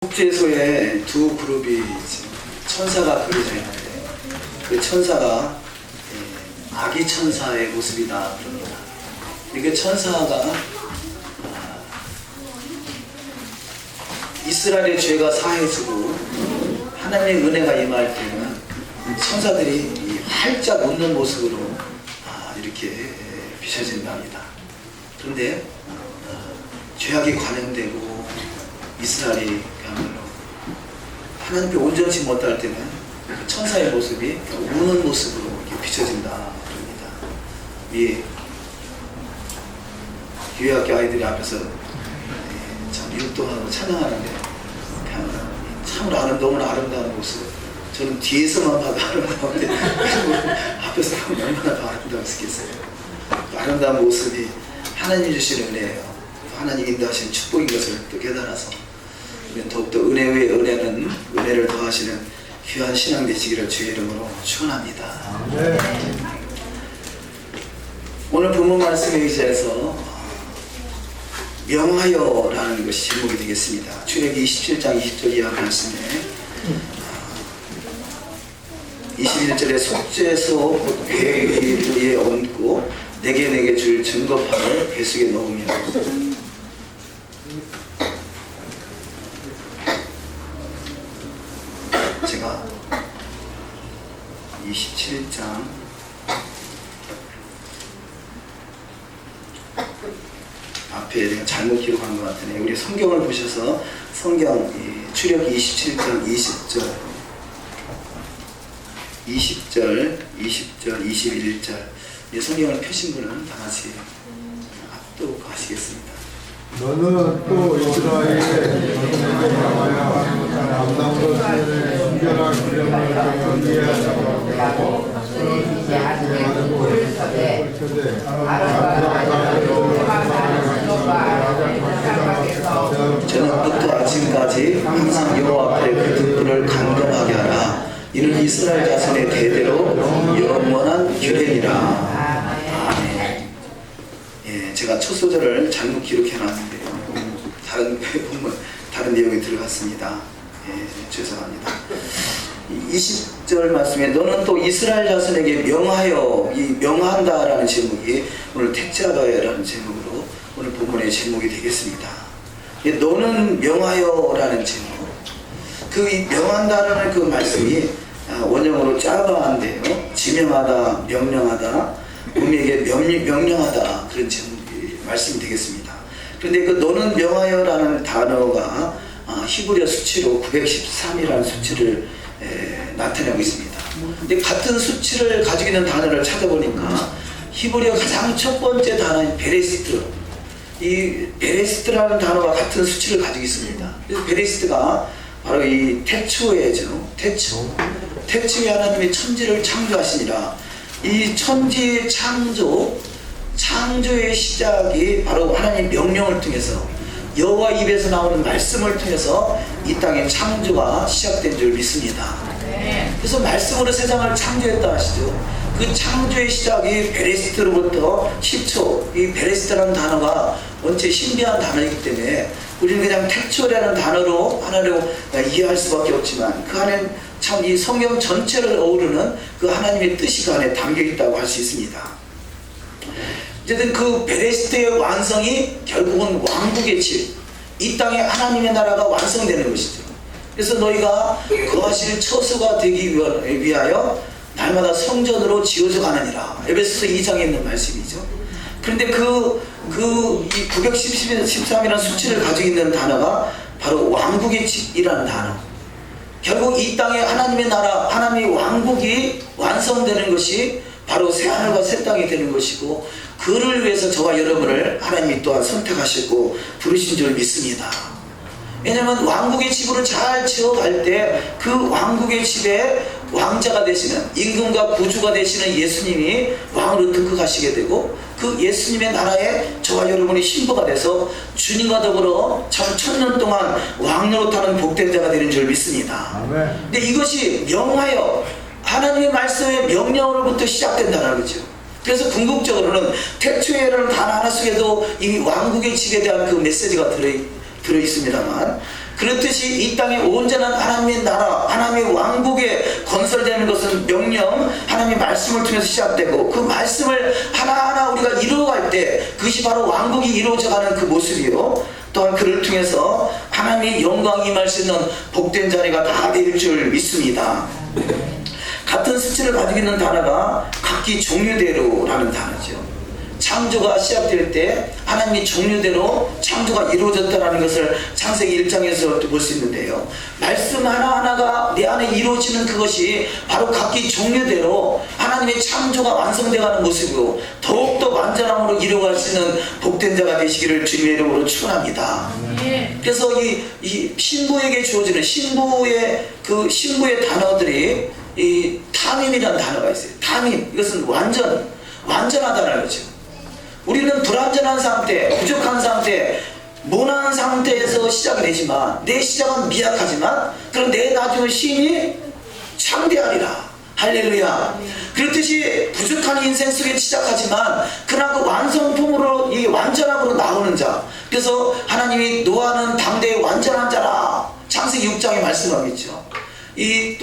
속죄소에 두 그룹이 천사가 그려져 있는데 그 천사가 아기 천사의 모습이다 그럽니다. 이게 천사가 이스라엘의 죄가 사해지고 하나님의 은혜가 임할 때는 천사들이 활짝 웃는 모습으로 이렇게 비춰진답니다. 그런데 죄악이 관영되고 이스라엘이 그야말로 하나님께 온전치 못할 때는 그 천사의 모습이 우는 모습으로 이렇게 비춰진다 그럽니다. 이 교회학교 아이들이 앞에서 참 율동하고 찬양하는데 참 너무나 아름다운 모습. 저는 뒤에서만 봐도 아름다운데 앞에서 보면 얼마나 더 아름다웠겠어요. 아름다운 모습이 하나님 주시는 은혜예요. 하나님 인도하시는 축복인 것을 또 깨달아서 더욱더 은혜 위에 은혜를 더하시는 귀한 신앙 되시기를 주의 이름으로 축원합니다. 오늘 본문 말씀에 의지해서 명하여라는 것이 제목이 되겠습니다. 출애굽기 27장 20절 이하 말씀에 21절에 속죄소 궤 위에 얹고 내게 줄 증거판을 궤 속에 넣으며 제가 27장 앞에 내가 잘못 기록한 것 같으네. 우리 성경을 보셔서 성경 출애굽기 27장 20절, 21절 이 성경을 펴신 분은 다 같이 합독하시겠습니다. 너는 또 이스라엘의 자손에게 나와야 담당으로 주의 순결한 구령을 정하게 하고 쓰러지지 않게 하고 펼쳐대 저녁부터 아침까지 항상 여호와 앞에 그 등불을 감동하게 하라. 이는 이스라엘 자손의 대대로 영원한 규례니라. 아멘. 제가 첫 소절을 잘못 기록해놨는데요. 다른 내용이 들어갔습니다. 죄송합니다. 20절 말씀에 너는 또 이스라엘 자손에게 명하여, 이 명한다라는 제목이 오늘 택자가야라는 제목으로 오늘 본문의 제목이 되겠습니다. 너는 명하여라는 제목, 그 명한다라는 그 말씀이 원형으로 짜바한데요. 지명하다, 명령하다, 우리에게 명령하다 그런 제목이 말씀이 되겠습니다. 그런데 그 너는 명하여라는 단어가 히브리어 수치로 913이라는 수치를 나타내고 있습니다. 근데 같은 수치를 가지고 있는 단어를 찾아보니까 히브리어 가장 첫 번째 단어인 베레시트, 이 베레시트라는 단어가 같은 수치를 가지고 있습니다. 그래서 베레시트가 바로 이 태초에죠. 태초에 하나님이 천지를 창조하시니라. 이 천지의 창조의 시작이 바로 하나님의 명령을 통해서 여호와 입에서 나오는 말씀을 통해서 이 땅의 창조가 시작된 줄 믿습니다. 그래서 말씀으로 세상을 창조했다 하시죠. 그 창조의 시작이 베레시트로부터 시초, 이 베레시트라는 단어가 원체 신비한 단어이기 때문에 우리는 그냥 태초라는 단어로 하나로 이해할 수밖에 없지만 그 안에 참 이 성경 전체를 어우르는 그 하나님의 뜻이 그 안에 담겨 있다고 할 수 있습니다. 어쨌든 그 베레시트의 완성이 결국은 왕국의 집, 이 땅에 하나님의 나라가 완성되는 것이죠. 그래서 너희가 거하실 처소가 되기 위하여 날마다 성전으로 지어져 가느니라. 에베소서 2장에 있는 말씀이죠. 그런데 이 913이라는 수치를 가지고 있는 단어가 바로 왕국의 집이라는 단어. 결국 이 땅에 하나님의 나라, 하나님의 왕국이 완성되는 것이 바로 새하늘과 새 땅이 되는 것이고, 그를 위해서 저와 여러분을 하나님이 또한 선택하시고 부르신 줄 믿습니다. 왜냐하면 왕국의 집으로 잘 지어갈 때 그 왕국의 집에 왕자가 되시는, 임금과 구주가 되시는 예수님이 왕으로 등극하시게 되고, 그 예수님의 나라에 저와 여러분이 신부가 돼서 주님과 더불어 참 1000년 동안 왕노릇하는 복된 자가 되는 줄 믿습니다. 근데 이것이 명하여 하나님의 말씀의 명령으로부터 시작된다는 거죠. 그래서 궁극적으로는 태초에라는 단어 하나 속에도 이미 왕국의 집에 대한 그 메시지가 들어있습니다만, 그렇듯이 이 땅에 온전한 하나님의 나라, 하나님의 왕국에 건설되는 것은 명령, 하나님의 말씀을 통해서 시작되고, 그 말씀을 하나하나 우리가 이루어갈 때 그것이 바로 왕국이 이루어져가는 그 모습이요, 또한 그를 통해서 하나님의 영광이 임할 수 있는 복된 자리가 다 될 줄 믿습니다. 같은 수치를 가지고 있는 단어가 각기 종류대로라는 단어죠. 창조가 시작될 때 하나님이 종류대로 창조가 이루어졌다는 것을 창세기 1장에서 볼 수 있는데요, 말씀 하나하나가 내 안에 이루어지는 그것이 바로 각기 종류대로 하나님의 창조가 완성되어가는 모습이고, 더욱더 완전함으로 이루어갈 수 있는 복된 자가 되시기를 주님의 이름으로 축원합니다. 그래서 이 신부에게 주어지는 신부의 단어들이 이 탐임이라는 단어가 있어요. 탐임, 이것은 완전하다는 거죠. 우리는 불완전한 상태, 부족한 상태, 모난 상태에서 시작이 되지만, 내 시작은 미약하지만 그럼 내 나중은 신이 창대하리라. 할렐루야. 그렇듯이 부족한 인생 속에 시작하지만 그러나 그 완성품으로, 이 완전함으로 나오는 자, 그래서 하나님이 노아는 당대의 완전한 자라 창세기 6장에 말씀하겠죠. 이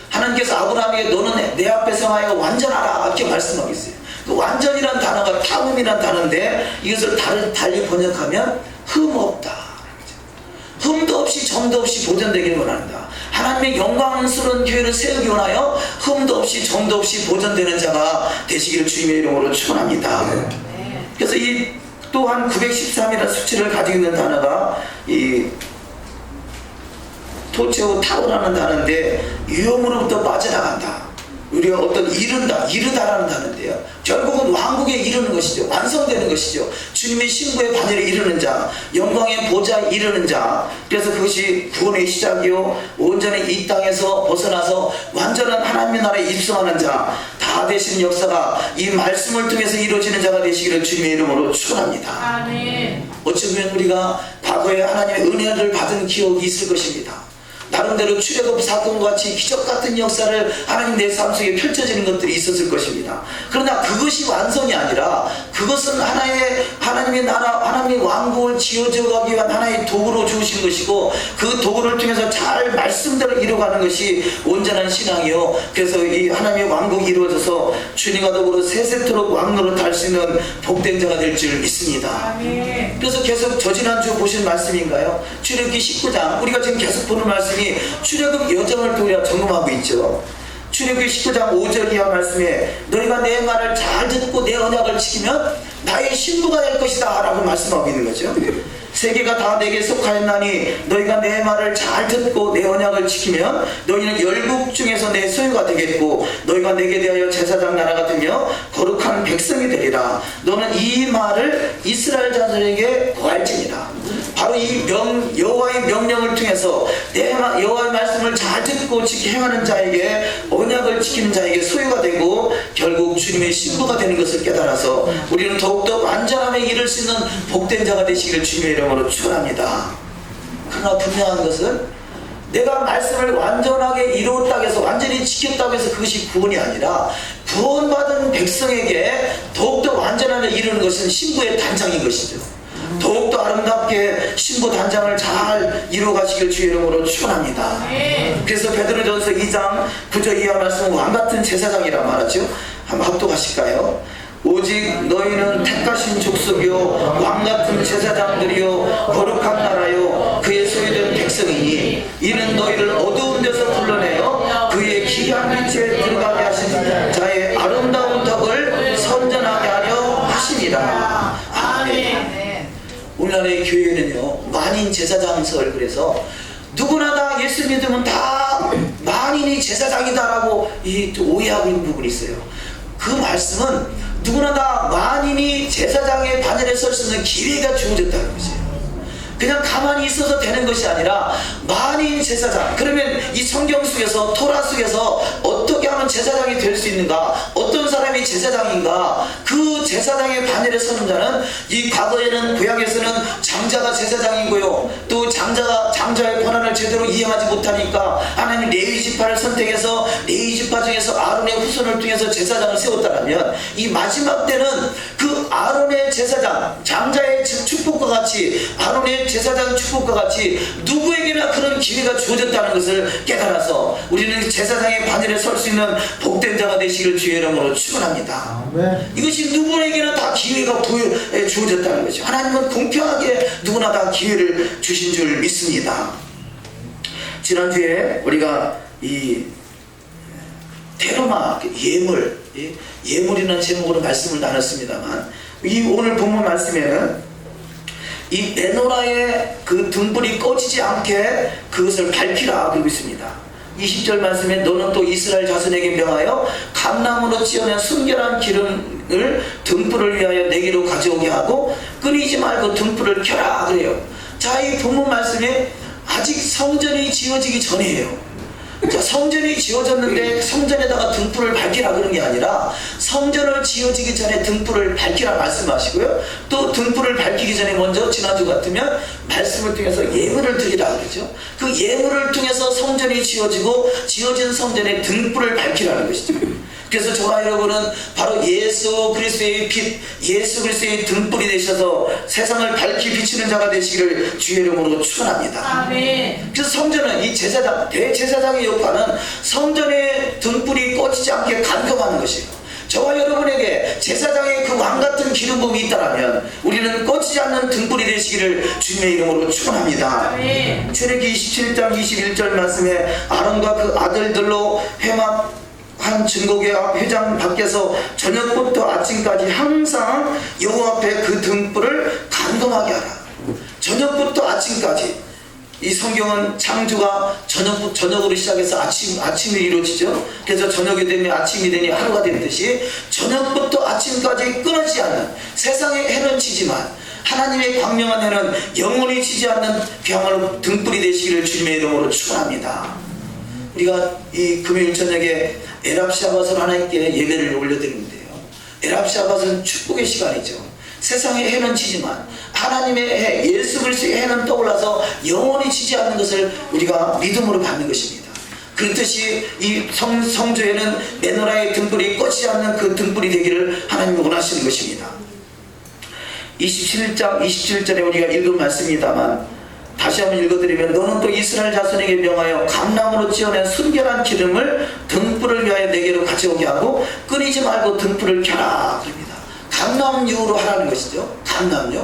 하나님께서 아브라함에게 너는 내 앞에 성하여 완전하라 이렇게 말씀하겠어요. 그 완전이란 단어가 탐음이란 단어인데, 이것을 달리 번역하면 흠없다, 흠도 없이 점도 없이 보존되기를 원한다. 하나님의 영광스러운 교회를 세우기 원하여 흠도 없이 점도 없이 보존되는 자가 되시기를 주님의 이름으로 축원합니다. 그래서 이 또한 913이라는 수치를 가지고 있는 단어가 이 토체오 타오라는 단어인데, 위험으로부터 빠져나간다, 우리가 어떤 이르다라는 단어인데요, 결국은 왕국에 이르는 것이죠. 완성되는 것이죠. 주님의 신부의 반열에 이르는 자, 영광의 보좌에 이르는 자, 그래서 그것이 구원의 시작이요, 온전히 이 땅에서 벗어나서 완전한 하나님의 나라에 입성하는 자, 다 되시는 역사가 이 말씀을 통해서 이루어지는 자가 되시기를 주님의 이름으로 축원합니다. 아멘. 어쩌면 우리가 과거에 하나님의 은혜를 받은 기억이 있을 것입니다. 나름대로 출애굽 사건과 같이 기적 같은 역사를 하나님 내 삶 속에 펼쳐지는 것들이 있었을 것입니다. 그러나 그것이 완성이 아니라 그것은 하나님의 나라, 하나님의 왕국을 지어져가기 위한 하나의 도구로 주신 것이고, 그 도구를 통해서 잘 말씀대로 이루어가는 것이 온전한 신앙이요, 그래서 이 하나님의 왕국이 이루어져서 주님과 더불어 세세토록 왕노릇 할 수 있는 복된 자가 될 줄 믿습니다. 아멘. 그래서 계속 저지난주 보신 말씀인가요? 출애굽기 19장, 우리가 지금 계속 보는 말씀이 출애굽 여정을 또 우리가 점검하고 있죠. 출애굽기 19장 5절 이하 말씀에 너희가 내 말을 잘 듣고 내 언약을 지키면 나의 신부가 될 것이다 라고 말씀하고 있는 거죠. 세계가 다 내게 속하였나니 너희가 내 말을 잘 듣고 내 언약을 지키면 너희는 열국 중에서 내 소유가 되겠고, 너희가 내게 대하여 제사장 나라가 되며 거룩한 백성이 되리라. 너는 이 말을 이스라엘 자손에게 고할지니라. 바로 이 여호와의 명령을 통해서 여호와의 말씀을 잘 듣고 행하는 자에게, 언약을 지키는 자에게 소유가 되고 결국 주님의 신부가 되는 것을 깨달아서 우리는 더욱더 완전함에 이를 수 있는 복된 자가 되시기를 주님의 이름으로 축원합니다. 그러나 분명한 것은 내가 말씀을 완전하게 이루었다고 해서, 완전히 지켰다고 해서 그것이 구원이 아니라, 구원받은 백성에게 더욱더 완전함에 이르는 것은 신부의 단장인 것이죠. 더욱더 아름답게 신부 단장을 잘 이루어가시길 주의 이름으로 축원합니다. 그래서 베드로전서 2장 9절 이하 말씀은 왕같은 제사장이라 말하죠. 한번 합독하실까요? 오직 너희는 택하신 족속이요 왕같은 제사장들이요 거룩한 나라요 그의 소유된 백성이니, 이는 너희를 어두운 데서 불러내어 그의 기이한 빛에 들어가게 하신 자의 아름다운 덕을 선전하게 하려 하시니라. 아멘. 오늘날의 교회는요, 만인 제사장설, 그래서 누구나 다 예수 믿으면 다 만인이 제사장이다라고 오해하고 있는 부분이 있어요. 그 말씀은 누구나 다 만인이 제사장의 반열에 설 수 있는 기회가 주어졌다는 거죠. 그냥 가만히 있어서 되는 것이 아니라 만인 제사장. 그러면 이 성경 속에서, 토라 속에서 어떻게 하면 제사장이 될 수 있는가, 어떤 사람이 제사장인가, 그 제사장의 반열에 서는 자는, 이 과거에는 구약에서는 장자가 제사장이고요, 또 장자의 권한을 제대로 이행하지 못하니까 하나님 레위 지파를 선택해서 레위 지파 중에서 아론의 후손을 통해서 제사장을 세웠다면, 이 마지막 때는 그 그 아론의 제사장 장자의 축복과 같이 아론의 제사장 축복과 같이 누구에게나 그런 기회가 주어졌다는 것을 깨달아서 우리는 제사장의 반열에 설 수 있는 복된 자가 되시기를 주의 이름으로 축원합니다. 아멘. 이것이 누구에게나 다 기회가 주어졌다는 거죠. 하나님은 공평하게 누구나 다 기회를 주신 줄 믿습니다. 지난주에 우리가 이 테르마 예물이라는 제목으로 말씀을 나눴습니다만, 이 오늘 본문 말씀에는 이 메노라의 그 등불이 꺼지지 않게 그것을 밝히라 그러고 있습니다. 20절 말씀에 너는 또 이스라엘 자손에게 명하여 감나무로 찌어낸 순결한 기름을 등불을 위하여 내게로 가져오게 하고 끊이지 말고 등불을 켜라 그래요. 자, 이 본문 말씀에 아직 성전이 지어지기 전이에요. 자, 성전이 지어졌는데 성전에다가 등불을 밝히라 그런 게 아니라 성전을 지어지기 전에 등불을 밝히라 말씀하시고요. 또 등불을 밝히기 전에 먼저 지난주 같으면 말씀을 통해서 예물을 드리라 그러죠. 그 예물을 통해서 성전이 지어지고 지어진 성전에 등불을 밝히라는 것이죠. 그래서 저와 여러분은 바로 예수 그리스도의 빛, 예수 그리스도의 등불이 되셔서 세상을 밝히 비추는 자가 되시기를 주의 이름으로 축원합니다. 아멘. 그래서 성전은 이 제사장, 대제사장의 역할은 성전의 등불이 꺼지지 않게 간섭하는 것이에요. 저와 여러분에게 제사장의 그 왕같은 기름 부음이 있다면 우리는 꺼지지 않는 등불이 되시기를 주님의 이름으로 축원합니다. 아멘. 출애굽기 27장 21절 말씀에 아론과 그 아들들로 회막한 증거궤 앞 회장 밖에서 저녁부터 아침까지 항상 여호와 앞에 그 등불을 감동하게 하라. 저녁부터 아침까지. 이 성경은 창조가 저녁으로 시작해서 아침이 이루어지죠. 그래서 저녁이 되면 아침이 되니 하루가 되는 듯이 저녁부터 아침까지 끊어지지 않는, 세상의 해는 지지만 하나님의 광명한 해는 영원히 지지 않는 그야말로 등불이 되시기를 주님의 이름으로 축원합니다. 우리가 이 금요일 저녁에 에랍샤밧을 하나님께 예배를 올려드리는데요, 에랍샤밧은 축복의 시간이죠. 세상의 해는 지지만 하나님의 해, 예수 그리스도의 해는 떠올라서 영원히 지지 않는 것을 우리가 믿음으로 받는 것입니다. 그렇듯이 이 성조에는 메노라의 등불이 꺼지지 않는 그 등불이 되기를 하나님이 원하시는 것입니다. 27장 27절에 우리가 읽은 말씀입니다만 다시 한번 읽어드리면 너는 또 이스라엘 자손에게 명하여 감나무로 찌어낸 순결한 기름을 등불을 위하여 내게로 가져오게 하고 끊이지 말고 등불을 켜라 그럽니다. 감람유로 하라는 것이죠. 감람유.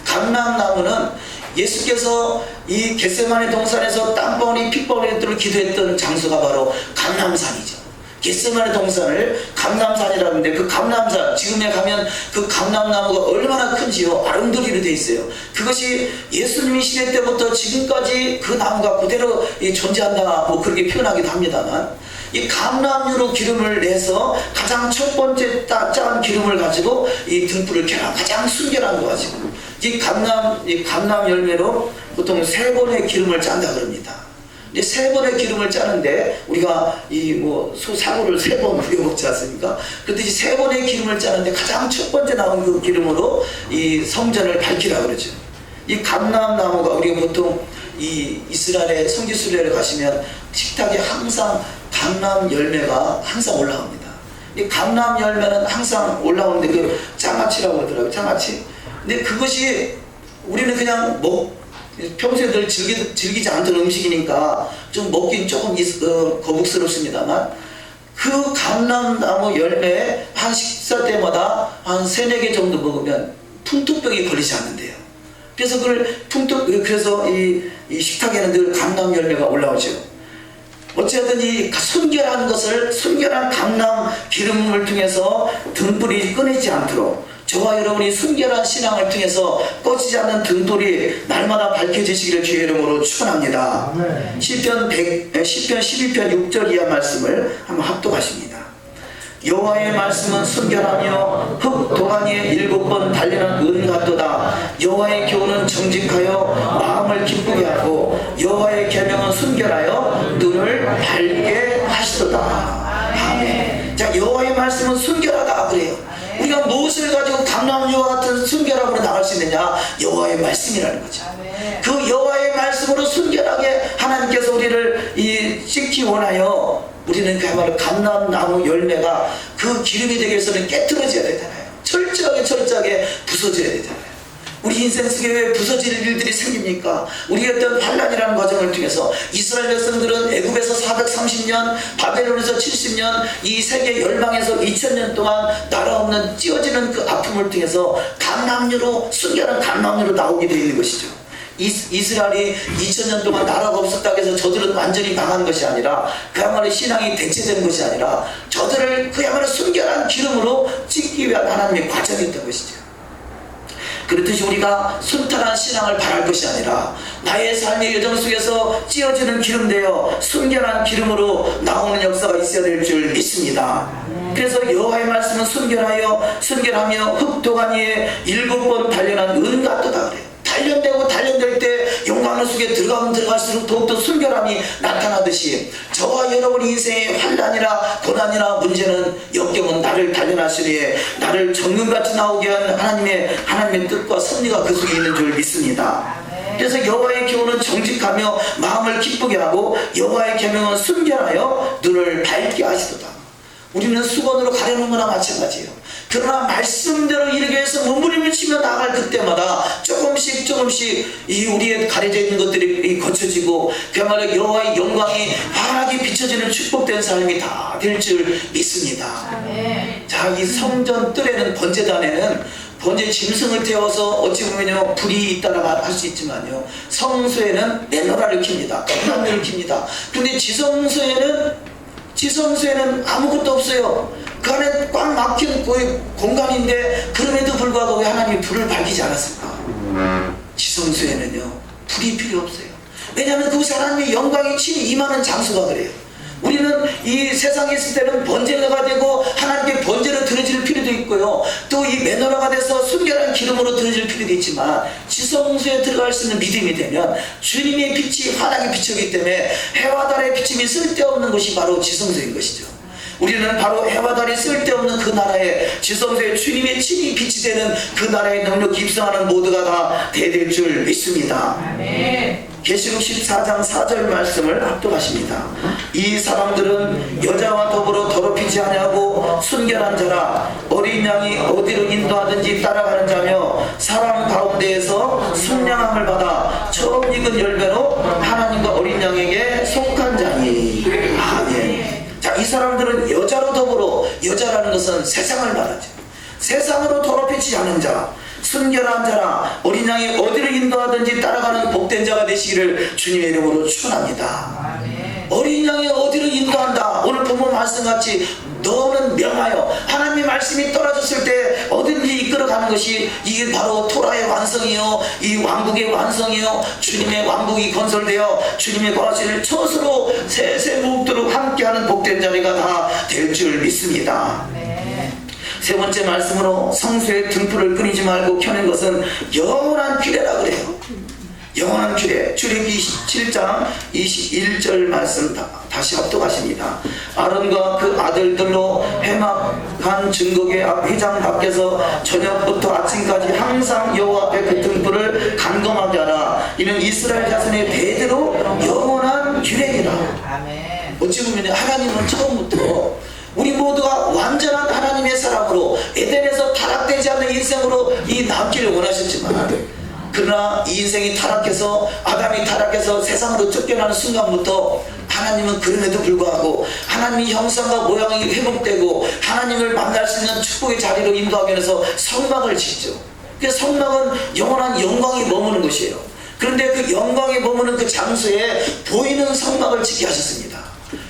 감람나무는 예수께서 이 겟세마네 동산에서 땀방울이 핏방울이 기도했던 장소가 바로 감람산이죠. 겟세마네 동산을 감람산이라고 하는데 그 감람산, 지금에 가면 그 감람나무가 얼마나 큰지요. 아름드리로 되어 있어요. 그것이 예수님이 시대 때부터 지금까지 그 나무가 그대로 존재한다 뭐 그렇게 표현하기도 합니다만, 이 감람유로 기름을 내서 가장 첫 번째 짠 기름을 가지고 이 등불을 켜라. 가장 순결한 거 가지고 이 감람 열매로 보통 3번의 기름을 짠다 그럽니다. 근데 3번의 기름을 짜는데 우리가 이 뭐 소사고를 3번 우리가 먹지 않습니까? 그런데 이 3번의 기름을 짜는데 가장 첫 번째 나온 그 기름으로 이 성전을 밝히라 그러죠. 이 감람나무가 우리가 보통 이 이스라엘의 성지순례를 가시면 식탁에 항상 감람 열매가 항상 올라옵니다. 이 감람 열매는 항상 올라오는데 그 장아찌라고 하더라고요. 장아찌. 근데 그것이 우리는 그냥 평소에 늘 즐기지 않던 음식이니까 좀 먹긴 조금 거북스럽습니다만 그 감람나무 열매 한 식사 때마다 한 3-4개 정도 먹으면 풍토병이 걸리지 않는데요. 그래서 그래서 이 식탁에는 늘 감람 열매가 올라오죠. 어쨌든 이 순결한 것을, 순결한 감람 기름을 통해서 등불이 끊이지 않도록 저와 여러분이 순결한 신앙을 통해서 꺼지지 않는 등불이 날마다 밝혀지시기를 주의 이름으로 축원합니다. 시편 12편 6절 이하 말씀을 한번 합독하십니다. 여호와의 말씀은 순결하며 흙 도가니에 7번 달리는 은 같도다. 여호와의 교훈은 정직하여 마음을 기쁘게 하고 여호와의 계명은 순결하여 눈을 밝게 하시도다. 아멘. 자, 여호와의 말씀은 순결하다 그래요. 우리가 무엇을 가지고 감람유와 같은 순결함으로 나갈 수 있느냐? 여호와의 말씀이라는 거죠. 그 여호와의 말씀으로 순결하게 하나님께서 우리를 씻기 원하여 우리는 그야말로 감람나무 열매가 그 기름이 되기 위해서는 깨트려져야 되잖아요. 철저하게 부서져야 되잖아요. 우리 인생 속에 왜 부서질 일들이 생깁니까? 우리 어떤 환란이라는 과정을 통해서 이스라엘 백성들은 애굽에서 430년, 바벨론에서 70년, 이 세계 열방에서 2000년 동안 나라 없는 찢어지는 그 아픔을 통해서 강남류로, 순결한 강남류로 나오게 되어 있는 것이죠. 이스라엘이 2000년 동안 나라가 없었다고 해서 저들은 완전히 망한 것이 아니라, 그야말로 신앙이 대체된 것이 아니라 저들을 그야말로 순결한 기름으로 찍기 위한 하나님의 과정이었던 것이죠. 그렇듯이 우리가 순탄한 신앙을 바랄 것이 아니라 나의 삶의 여정 속에서 찌어지는 기름 되어 순결한 기름으로 나오는 역사가 있어야 될 줄 믿습니다. 그래서 여호와의 말씀은 순결하며 흙도간 위에 7번 단련한 은같도다 그래요. 단련될 때 영광의 속에 들어가면 들어갈수록 더욱더 순결함이 나타나듯이 저와 여러분 인생의 환난이나 고난이나 문제는 역경은 나를 단련하시리에 나를 정금같이 나오게 한 하나님의 뜻과 섭리가 그 속에 있는 줄 믿습니다. 그래서 여호와의 교훈은 정직하며 마음을 기쁘게 하고 여호와의 계명은 순결하여 눈을 밝게 하시도다. 우리는 수건으로 가려놓은 거나 마찬가지예요. 그러나 말씀대로 이르기 위해서 몸부림을 치며 나아갈 그때마다 조금씩 이 우리의 가려져 있는 것들이 거쳐지고 그야말로 여호와의 영광이 환하게 비춰지는 축복된 삶이 다 될 줄 믿습니다. 자, 이 성전 뜰에는 번제단에는 번제 짐승을 태워서 어찌 보면요 불이 있다라고 할 수 있지만요, 성소에는 메노라를 킵니다. 금나무를 킵니다. 근데 지성소에는 아무것도 없어요. 그 안에 꽉 막힌 공간인데 그럼에도 불구하고 왜 하나님이 불을 밝히지 않았을까? 지성소에는요 불이 필요 없어요. 왜냐하면 그곳에 하나님의 영광이 친히 임하는 장소가 그래요. 우리는 이 세상에 있을 때는 번제가 되고 하나님께 번제로 드려질 필요도 있고요, 또 이 메노라가 돼서 순결한 기름으로 드려질 필요도 있지만 지성소에 들어갈 수 있는 믿음이 되면 주님의 빛이 환하게 비추기 때문에 해와 달의 비침이 쓸데없는 것이 바로 지성소인 것이죠. 우리는 바로 해와 달이 쓸데없는 그 나라에 지성소에 주님의 친히 빛이 되는 그 나라에 능력 입성하는 모두가 다 되될 줄 믿습니다. 계시록 14장 4절 말씀을 합독하십니다. 이 사람들은 여자와 더불어 더럽히지 아니하고 순결한 자라, 어린 양이 어디로 인도하든지 따라가는 자며 사람 가운데에서 순양함을 받아 처음 익은 열매로 하나님과 어린 양에게 속한 자니. 아멘. 자, 이 사람들은 여자로 더불어, 여자라는 것은 세상을 말하죠. 세상으로 더럽히지 않은 자, 순결한 자라, 어린 양이 어디로 인도하든지 따라가는 복된 자가 되시기를 주님의 이름으로 축원합니다. 어린 양이 어디로 인도한다. 오늘 본문 말씀같이 너는 명하여, 하나님의 말씀이 떨어졌을 때 어딘지 이끌어가는 것이 이게 바로 토라의 완성이요, 이 왕국의 완성이요, 주님의 왕국이 건설되어 주님의 거하실 처소로 세세 무국도록 함께하는 복된 자리가 다 될 줄 믿습니다. 세 번째 말씀으로 성소의 등불을 끊이지 말고 켜는 것은 영원한 규례라 그래요. 영원한 규례. 출애굽기 7장 21절 말씀 다시 합독하십니다. 아론과 그 아들들로 회막한 증거궤 앞 회장 밖에서 저녁부터 아침까지 항상 여호와 앞에 그 등불을 감검하게 하라. 이는 이스라엘 자손의 대대로 영원한 규례이라. 어찌 보면 하나님은 처음부터 우리 모두가 완전한 하나님의 사람으로 에덴에서 타락되지 않는 인생으로 이 남기를 원하셨지만, 그러나 이 인생이 타락해서, 아담이 타락해서 세상으로 쫓겨나는 순간부터 하나님은 그럼에도 불구하고 하나님의 형상과 모양이 회복되고 하나님을 만날 수 있는 축복의 자리로 인도하기 위해서 성막을 짓죠. 그 성막은 영원한 영광이 머무는 것이에요. 그런데 그 영광이 머무는 그 장소에 보이는 성막을 짓게 하셨습니다.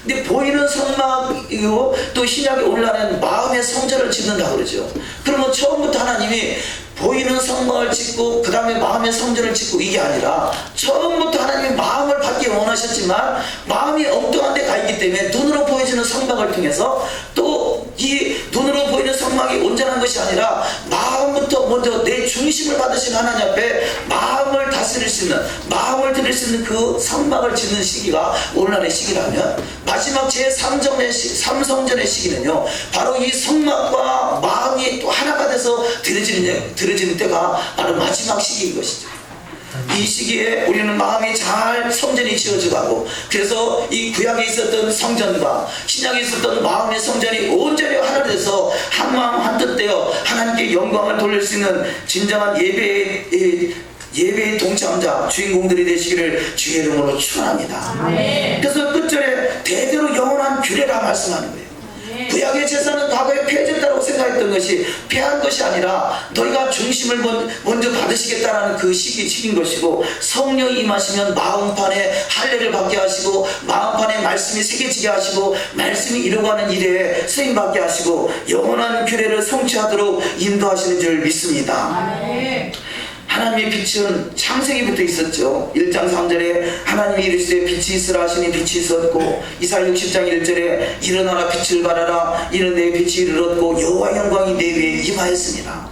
근데 보이는 성막이고 또 신약에 올라가는 마음의 성전을 짓는다고 그러죠. 그러면 처음부터 하나님이 보이는 성막을 짓고 그 다음에 마음의 성전을 짓고 이게 아니라 처음부터 하나님이 마음을 받기 원하셨지만 마음이 엉뚱한 데 가 있기 때문에 눈으로 보여지는 성막을 통해서 또 이 눈으로 보이는 성막이 온전한 것이 아니라 마음부터 먼저 내 중심을 받으신 하나님 앞에 마음을 다스릴 수 있는, 마음을 드릴 수 있는 그 성막을 짓는 시기가 오늘날의 시기라면, 마지막 제3성전의 시기는요 바로 이 성막과 마음이 또 하나가 돼서 드려지는 때가 바로 마지막 시기인 것이죠. 이 시기에 우리는 마음이 잘 성전이 지어져가고, 그래서 이 구약에 있었던 성전과 신약에 있었던 마음의 성전이 온전히 하나 돼서 한 마음 한 뜻 되어 하나님께 영광을 돌릴 수 있는 진정한 예배의 동참자 주인공들이 되시기를 주의 이름으로 축원합니다. 그래서 끝절에 대대로 영원한 규례라 말씀하는 거예요. 구약의 제사는 과거에 폐해졌다고 생각했던 것이 폐한 것이 아니라 너희가 중심을 먼저 받으시겠다라는 그 시기인 것이고, 성령이 임하시면 마음판에 할례를 받게 하시고 마음판에 말씀이 새겨지게 하시고 말씀이 이루어가는 일에 쓰임받게 하시고 영원한 규례를 성취하도록 인도하시는 줄 믿습니다. 하나님의 빛은 창세기부터 있었죠. 1장 3절에 하나님이 이르시되 빛이 있으라 하시니 빛이 있었고, 이사야 60장 1절에 일어나라 빛을 발하라 이는 내 빛이 이르렀고 여호와 영광이 내 위에 임하였습니다.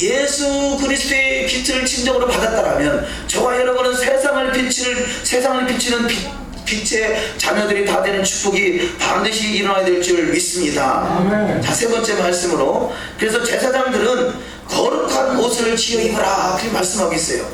예수 그리스도의 빛을 진정으로 받았다라면 저와 여러분은 세상을 비치는 빛의 자녀들이 다 되는 축복이 반드시 일어나야 될 줄 믿습니다. 자, 세 번째 말씀으로, 그래서 제사장들은 거룩한 옷을 지어 입어라 그렇게 말씀하고 있어요.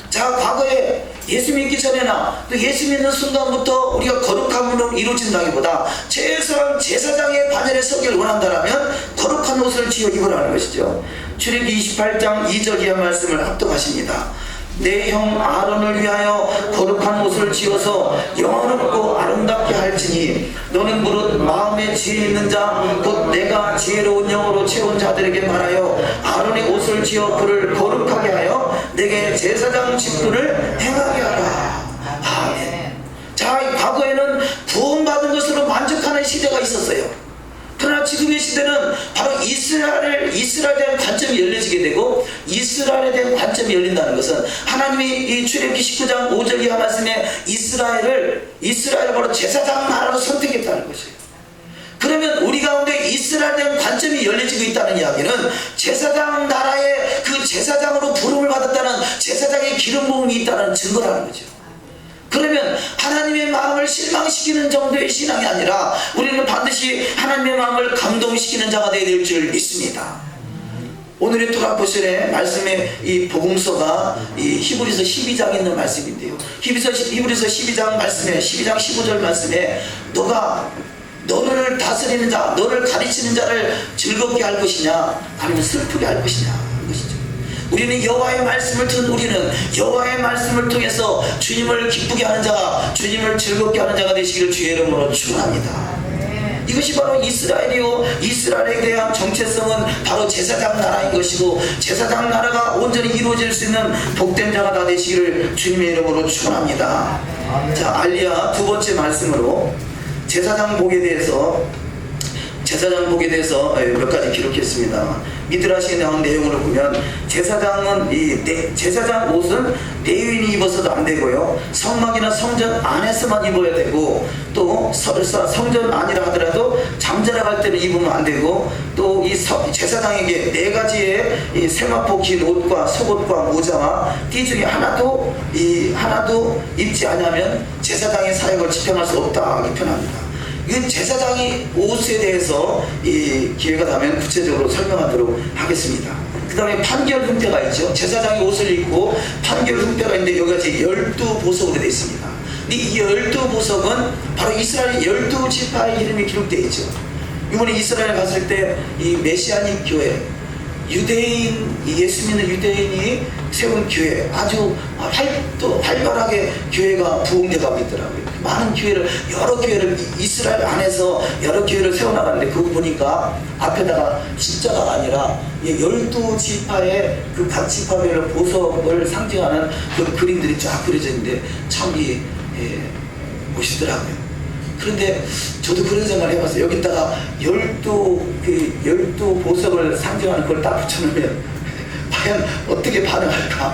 자, 과거에 예수 믿기 전에나 또 예수 믿는 순간부터 우리가 거룩함으로 이루어진다기보다 최소한 제사장의 반열에 서기를 원한다면 거룩한 옷을 지어 입으라는 것이죠. 출애굽기 28장 2절 이하 말씀을 합독하십니다. 내 형 아론을 위하여 거룩한 옷을 지어서 영원롭고 아름답게 할지니 너는 무릇 마음에 지혜 있는 자 곧 내가 지혜로운 영으로 채운 자들에게 말하여 아론의 옷을 지어 그를 거룩하게 하여 내게 제사장 직분을 행하게 하라. 아멘. 자, 과거에는 구원받은 것으로 만족하는 시대가 있었어요. 그러나 지금의 시대는 바로 이스라엘에 대한 관점이 열려지게 되고, 이스라엘에 대한 관점이 열린다는 것은 하나님이 이 출애굽기 19장 5절 이하 말씀에 이스라엘을 바로 제사장 나라로 선택했다는 것이에요. 그러면 우리 가운데 이스라엘에 대한 관점이 열려지고 있다는 이야기는 제사장 나라의 그 제사장으로 부름을 받았다는 제사장의 기름 부음이 있다는 증거라는 거죠. 그러면 하나님의 마음을 실망시키는 정도의 신앙이 아니라 우리는 반드시 하나님의 마음을 감동시키는 자가 되어야 될 줄 믿습니다. 오늘의 토라 포션의 말씀의 이 복음서가 이 히브리서 12장에 있는 말씀인데요. 히브리서 12장 말씀에 12장 15절 말씀에 너를 다스리는 자, 너를 가르치는 자를 즐겁게 할 것이냐 아니면 슬프게 할 것이냐 하는 것이죠. 우리는 여호와의 말씀을 듣는 우리는 여호와의 말씀을 통해서 주님을 기쁘게 하는 자가, 주님을 즐겁게 하는 자가 되시기를 주의 이름으로 축원합니다. 이것이 바로 이스라엘이요, 이스라엘에 대한 정체성은 바로 제사장 나라인 것이고, 제사장 나라가 온전히 이루어질 수 있는 복된 자가 다 되시기를 주님의 이름으로 축원합니다. 자, 알리야 두 번째 말씀으로 제사장 복에 대해서 몇 가지 기록했습니다. 미드라시에 나온 내용으로 보면 제사장 옷은 레위인이 입어서도 안 되고요, 성막이나 성전 안에서만 입어야 되고, 또 성전 안이라 하더라도 잠자러 갈 때는 입으면 안 되고, 또 이 제사장에게 네 가지의 이 세마포 긴 옷과 속옷과 모자와 띠 중에 하나도 입지 않으면 제사장의 사역을 집행할 수 없다 이렇게 표현합니다. 이 제사장이 옷에 대해서 이 기회가 되면 구체적으로 설명하도록 하겠습니다. 그 다음에 판결 흉패가 있죠. 제사장이 옷을 입고 판결 흉패가 있는데 여기가 12보석으로 되어 있습니다. 근데 이 12보석은 바로 이스라엘 12지파의 이름이 기록되어 있죠. 이번에 이스라엘 갔을 때 이 메시아닉 교회, 예수 믿는 유대인이 세운 교회, 아주 활발하게 교회가 부흥돼가고 있더라고요. 많은 여러 교회를 이스라엘 안에서 여러 교회를 세워나가는데, 그거 보니까 앞에다가 숫자가 아니라 12지파의 그 각 지파별로 보석을 상징하는 그 그림들이 쫙 그려져 있는데 참 멋있더라고요. 그런데 저도 그런 생각을 해봤어요. 여기다가 12보석을 상징하는 걸 딱 붙여놓으면 과연 어떻게 반응할까?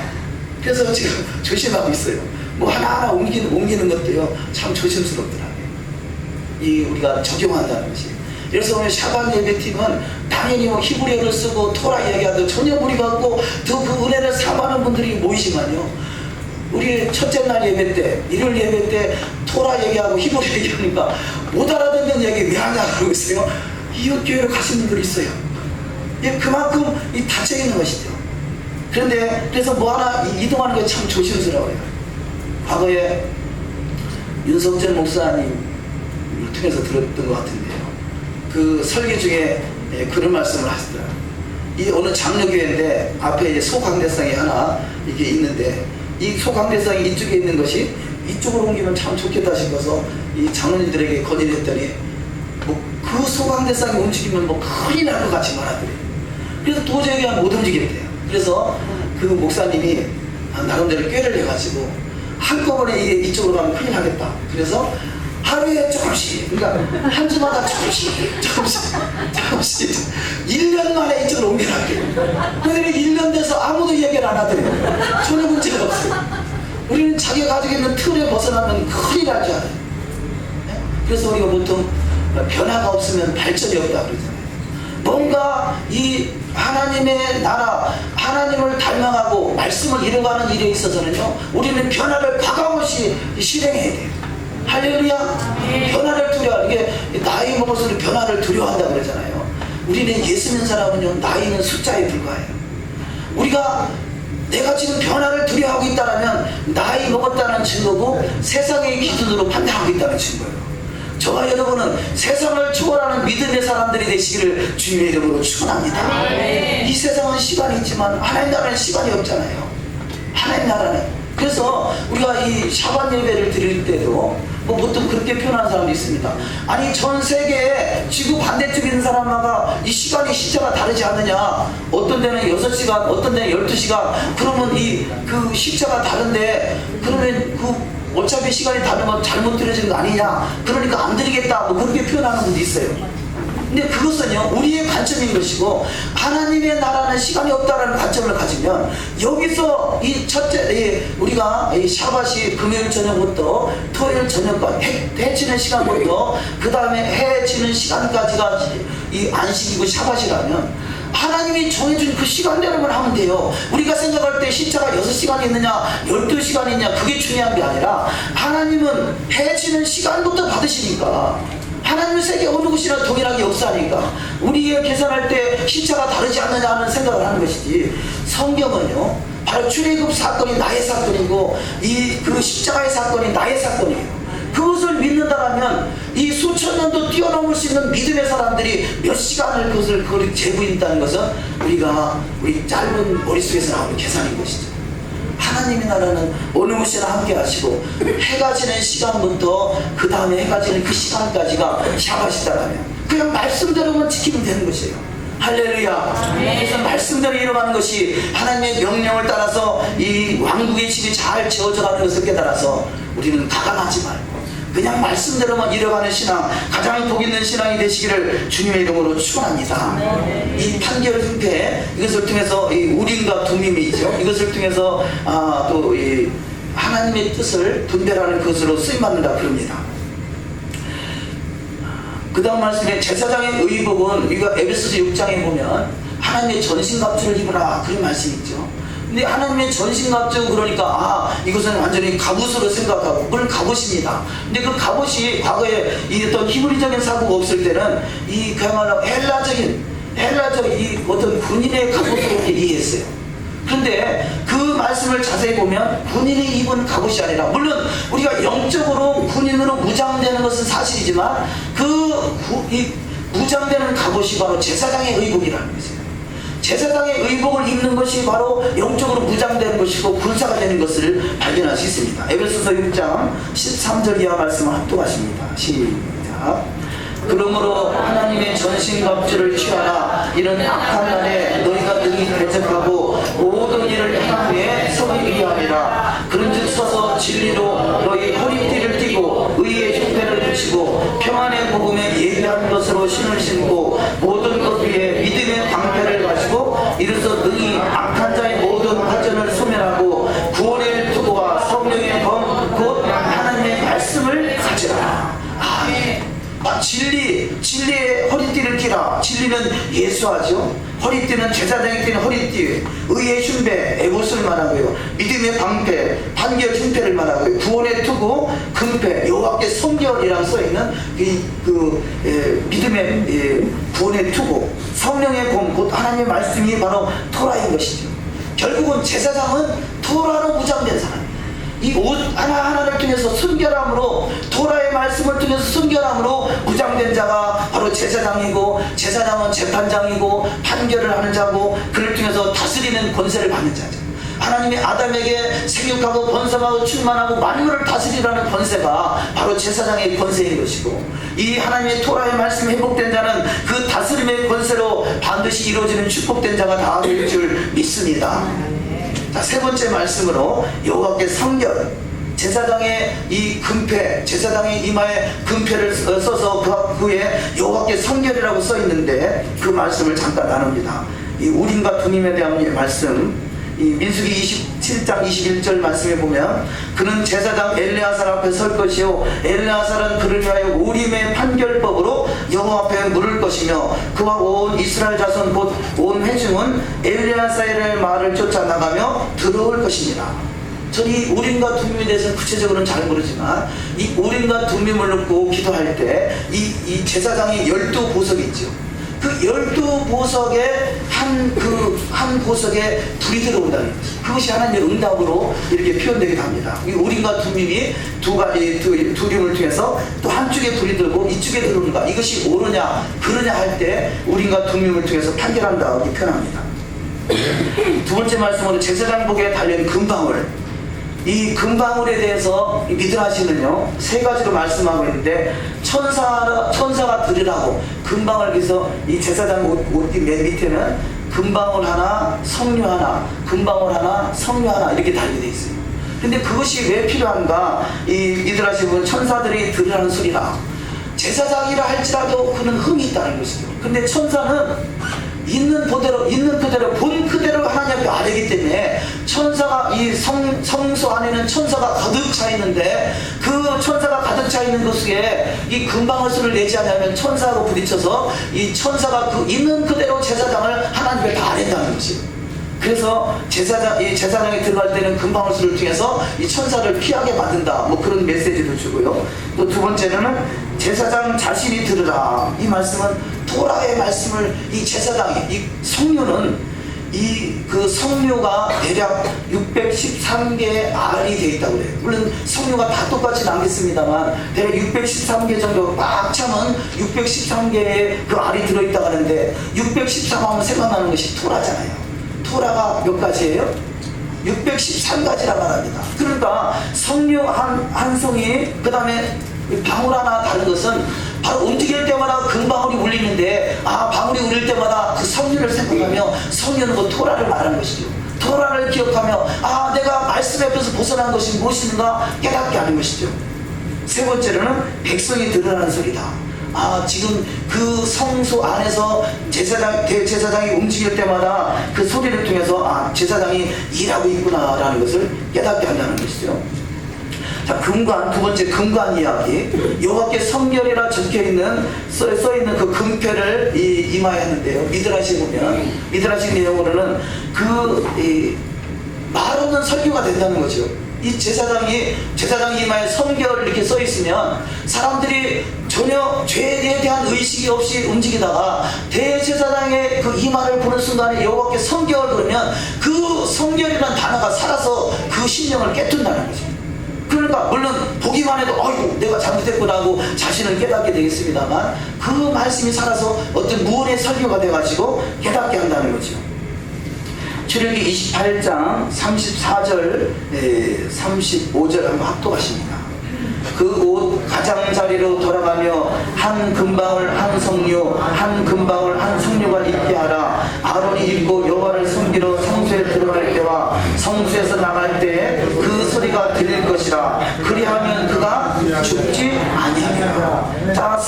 그래서 지금 조심하고 있어요. 뭐 하나하나 옮기는 것도요, 참 조심스럽더라고요. 우리가 적용한다는 것이. 그래서 오늘 샤반 예배팀은 당연히 히브리어를 쓰고 토라 이야기하도 전혀 무리가 없고 더 그 은혜를 사모하는 분들이 모이지만요, 우리 첫째 날 예배 때, 일요일 예배 때 토라 얘기하고 히브리 얘기하니까 못 알아듣는 얘기 왜 하냐 그러고 있어요. 이웃교회로 가신 분들이 있어요. 그만큼 닫혀 있는 것이죠. 그런데 그래서 뭐 하나 이동하는 게 참 조심스러워요. 과거에 윤석전 목사님을 통해서 들었던 것 같은데요. 그 설교 중에 그런 말씀을 하시더라고요. 이 어느 장로교회인데 앞에 이제 소강대상이 하나 이게 있는데 이 소강대상이 이쪽에 있는 것이 이쪽으로 옮기면 참 좋겠다 싶어서 이 장로님들에게 건의를 했더니 뭐 그 소강대상이 움직이면 뭐 큰일 날 것 같이 말하더래요. 그래서 도저히 그냥 못 움직였대요. 그래서 그 목사님이 나름대로 꾀를 내가지고 한꺼번에 이쪽으로 가면 큰일 나겠다. 그래서 하루에 조금씩, 그러니까 한 주마다 조금씩 1년 만에 이쪽으로 옮겨놨대요. 근데 1년 돼서 아무도 얘기를 안 하더래요. 전혀 문제가 없어요. 우리는 자기가 가지고 있는 틀에 벗어나면 큰일 날 줄 알아요. 그래서 우리가 보통 변화가 없으면 발전이 없다 그러잖아요. 뭔가 이 하나님의 나라, 하나님을 닮아가고 말씀을 이루어가는 일에 있어서는요, 우리는 변화를 과감히 실행해야 돼요. 할렐루야. 변화를 이게 나이 먹을수록 변화를 두려워한다 그러잖아요. 우리는 예수 믿는 사람은요, 나이는 숫자에 불과해요. 우리가 내가 지금 변화를 두려워하고 있다면 나이 먹었다는 증거고 세상의 기준으로 판단하고 있다는 증거예요. 저와 여러분은 세상을 초월하는 믿음의 사람들이 되시기를 주님의 이름으로 축원합니다. 이 세상은 시간이 있지만 하나님 나라는 시간이 없잖아요. 하나님 나라는. 그래서 우리가 이 샤반 예배를 드릴 때도 뭐 보통 그렇게 표현하는 사람도 있습니다. 아니 전 세계에 지구 반대쪽에 있는 사람마다 이 시간이 시차가 다르지 않느냐. 어떤 데는 6시간, 어떤 데는 12시간. 그러면 그 시차가 다른데 그러면 그 어차피 시간이 다른 건 잘못 들여지는 거 아니냐. 그러니까 안 드리겠다. 뭐 그렇게 표현하는 분도 있어요. 근데 그것은요, 우리의 관점인 것이고, 하나님의 나라는 시간이 없다라는 관점을 가지면, 여기서 이 첫째, 우리가 이 샤밧이 금요일 저녁부터 토요일 저녁까지, 해 지는 시간부터, 그 다음에 해 지는 시간까지가 이 안식이고 샤밧이라면, 하나님이 정해준 그 시간대로만 하면 돼요. 우리가 생각할 때 시차가 6시간이 있느냐 12시간이 있느냐 그게 중요한 게 아니라 하나님은 해 지는 시간부터 받으시니까, 하나님의 세계 어느 곳이나 동일하게 역사하니까 우리가 계산할 때 시차가 다르지 않느냐 하는 생각을 하는 것이지, 성경은요 바로 출애굽 사건이 나의 사건이고 그 십자가의 사건이 나의 사건이에요. 그것을 믿는다면 이 수천 년도 뛰어넘을 수 있는 믿음의 사람들이 몇 시간을 그걸 재부인다는 것은 우리 짧은 머릿속에서 나오는 계산인 것이죠. 하나님의 나라는 어느 곳이나 함께 하시고, 해가 지는 시간부터 그 다음에 해가 지는 그 시간까지가 샤밧이다라면 그냥 말씀대로만 지키면 되는 것이에요. 할렐루야. 그래서 말씀대로 일어나는 것이 하나님의 명령을 따라서 이 왕국의 집이 잘 지어져가는 것을 깨달아서 우리는 가감하지 말고 그냥 말씀대로만 이뤄가는 신앙, 가장 복 있는 신앙이 되시기를 주님의 이름으로 축원합니다. 이 판결 승패, 이것을 통해서 이 우림과 둠임이죠. 이것을 통해서 또 이 하나님의 뜻을 분별하는 것으로 쓰임받는다 그럽니다. 그 다음 말씀에 제사장의 의복은, 이거 에베소서 6장에 보면 하나님의 전신갑주를 입으라 그런 말씀이 있죠. 근데 하나님의 전신갑주, 그러니까 이것은 완전히 갑옷으로 생각하고 그건 갑옷입니다. 근데 그 갑옷이 과거에 이 어떤 히브리적인 사고가 없을 때는 그야말로 헬라적인 이 어떤 군인의 갑옷으로 이렇게 이해했어요. 그런데 그 말씀을 자세히 보면 군인이 입은 갑옷이 아니라, 물론 우리가 영적으로 군인으로 무장되는 것은 사실이지만 이 무장되는 갑옷이 바로 제사장의 의복이라는 것이에요. 제사장의 의복을 입는 것이 바로 영적으로 무장되는 것이고 군사가 되는 것을 발견할 수 있습니다. 에베소서 6장 13절 이하 말씀을 합독하십니다. 시작. 그러므로 하나님의 전신갑주를 취하라. 이런 악한 날에 너희가 능히 대적하고 모든 일을 행한 후에 서기 위함이라. 그런즉 서서 진리로 너희 허리띠를 띠고 의의 흉패를 붙이고 평안의 복음에 예비한 것으로 신을 신고 모든 것 위에 믿음의 방패를 가지고 이로써 능히 악한 자의 모든 화전을 소멸하고 구원의 투구와 성령의 검 곧 하나님의 말씀을 가지라. 진리의 허리띠를 띠라. 진리는 예수하죠. 허리띠는 제사장이 띠는 허리띠, 의의 흉배, 에봇을 말하고요. 믿음의 방패, 판결 흉패를 말하고요. 구원의 투구, 금패, 여호와께 성결이라고 써있는 믿음의 구원의 투구, 성령의 검, 곧 하나님의 말씀이 바로 토라인 것이죠. 결국은 제사장은 토라로 무장된 사람. 이 옷 하나하나를 통해서 순결함으로, 토라의 말씀을 통해서 순결함으로 무장된 자가 바로 제사장이고, 제사장은 재판장이고 판결을 하는 자고, 그를 통해서 다스리는 권세를 받는 자죠. 하나님이 아담에게 생육하고 번성하고 충만하고 만물을 다스리라는 권세가 바로 제사장의 권세인 것이고, 이 하나님의 토라의 말씀이 회복된 자는 그 다스림의 권세로 반드시 이루어지는 축복된 자가 다 될 줄 믿습니다. 자, 세 번째 말씀으로 여호와께 성결, 제사장의 이 금패, 제사장의 이마에 금패를 써서 그 후에 여호와께 성결이라고 써 있는데, 그 말씀을 잠깐 나눕니다. 이 우림과 둠임에 대한 말씀, 이 민수기 27장 21절 말씀에 보면, 그는 제사장 엘레아살 앞에 설 것이요 엘레아살은 그를 위하여 우림의 판결법으로 여호와 앞에 물을 것이며, 그와 온 이스라엘 자손 곧 온 회중은 엘레아살의 말을 쫓아 나가며 들어올 것입니다. 저는 이 우림과 둠임에 대해서는 구체적으로는 잘 모르지만, 이 우림과 둠임을 놓고 기도할 때 이 제사장의 12보석이 있죠. 그 12보석에 한 보석에 불이 들어온다는 것. 그것이 하나님의 응답으로 이렇게 표현되기도 합니다. 이 우림과 둠임이 두 가지 두림을 통해서 또 한쪽에 불이 들고 이쪽에 들어오는가, 이것이 옳으냐 그러냐 할 때 우림과 둠임을 통해서 판결한다 이렇게 표현합니다. 두 번째 말씀으로 제사장복에 달린 금방울, 이 금방울에 대해서 미드라시는요 세 가지로 말씀하고 있는데, 천사가 들으라고 금방울, 그래서 이 제사장 옷 맨 밑에는 금방울 하나, 석류 하나, 금방울 하나, 석류 하나 이렇게 달게 돼 있어요. 근데 그것이 왜 필요한가? 이 미드라시 보면 천사들이 들으라는 소리라, 제사장이라 할지라도 그는 흠이 있다는 것이죠. 근데 천사는 있는 그대로 본 그대로 하나님 앞에 아뢰기 때문에, 천사가 이 성소 안에는 천사가 가득 차 있는데, 그 천사가 가득 차 있는 것에 이 금방울 소리를 내지 않으면 천사하고 부딪혀서 이 천사가 그 있는 그대로 제사장을 하나님께 다 아뢰다는 것이에요. 그래서 이 제사장에 들어갈 때는 금방울 소리를 통해서 이 천사를 피하게 만든다, 뭐 그런 메시지도 주고요. 또 두 번째는 제사장 자신이 들으라. 이 말씀은 토라의 말씀을 이 제사장이, 이 성류는 그 성류가 대략 613개의 알이 되어 있다고 그래요. 물론 성류가 다 똑같지는 않겠습니다만 대략 613개 정도 꽉 차면 613개의 그 알이 들어있다고 하는데, 613 하면 생각나는 것이 토라잖아요. 토라가 몇 가지예요? 613가지라 말합니다. 그러니까 성류 한 송이, 그 다음에 방울 하나 다른 것은 바로 움직일 때마다 금방울이 울리는데, 방울이 울릴 때마다 그 성류를 생각하며, 성류는 그 토라를 말하는 것이죠. 토라를 기억하며 내가 말씀 앞에서 벗어난 것이 무엇인가 깨닫게 하는 것이죠. 세 번째로는 백성이 들으라는 소리다. 지금 그 성소 안에서 대제사장이 움직일 때마다 그 소리를 통해서 제사장이 일하고 있구나라는 것을 깨닫게 한다는 것이죠. 자, 금관, 두 번째 금관 이야기. 여호와께 성결이라 적혀있는 써있는 그 금패를 이마에 하는데요, 미드라시에 보면, 미드라시 내용으로는 말 없는 설교가 된다는 거죠. 이 제사장이 이마에 성결 이렇게 써있으면 사람들이 전혀 죄에 대한 의식이 없이 움직이다가 대제사장의 그 이마를 보는 순간에 여호와께 성결 그러면, 그 성결이라는 단어가 살아서 그 신령을 깨뜨린다는 거죠. 그러니까 물론 보기만 해도 내가 잘못했구나 하고 자신을 깨닫게 되겠습니다만, 그 말씀이 살아서 어떤 무언의 설교가 돼가지고 깨닫게 한다는 거죠. 출애굽기 28장 34절 35절 한번 합독하십니다. 그 옷 가장자리로 돌아가며 한 금방울 한 석류, 한 금방울 한 석류가 있게 하라. 아론이 입고 여호와를 섬기러 성소에 들어갈 때와 성소에서 나갈 때 그 소리가 들릴 것이라. 그리하면 그가 죽지 아니하리라. 자,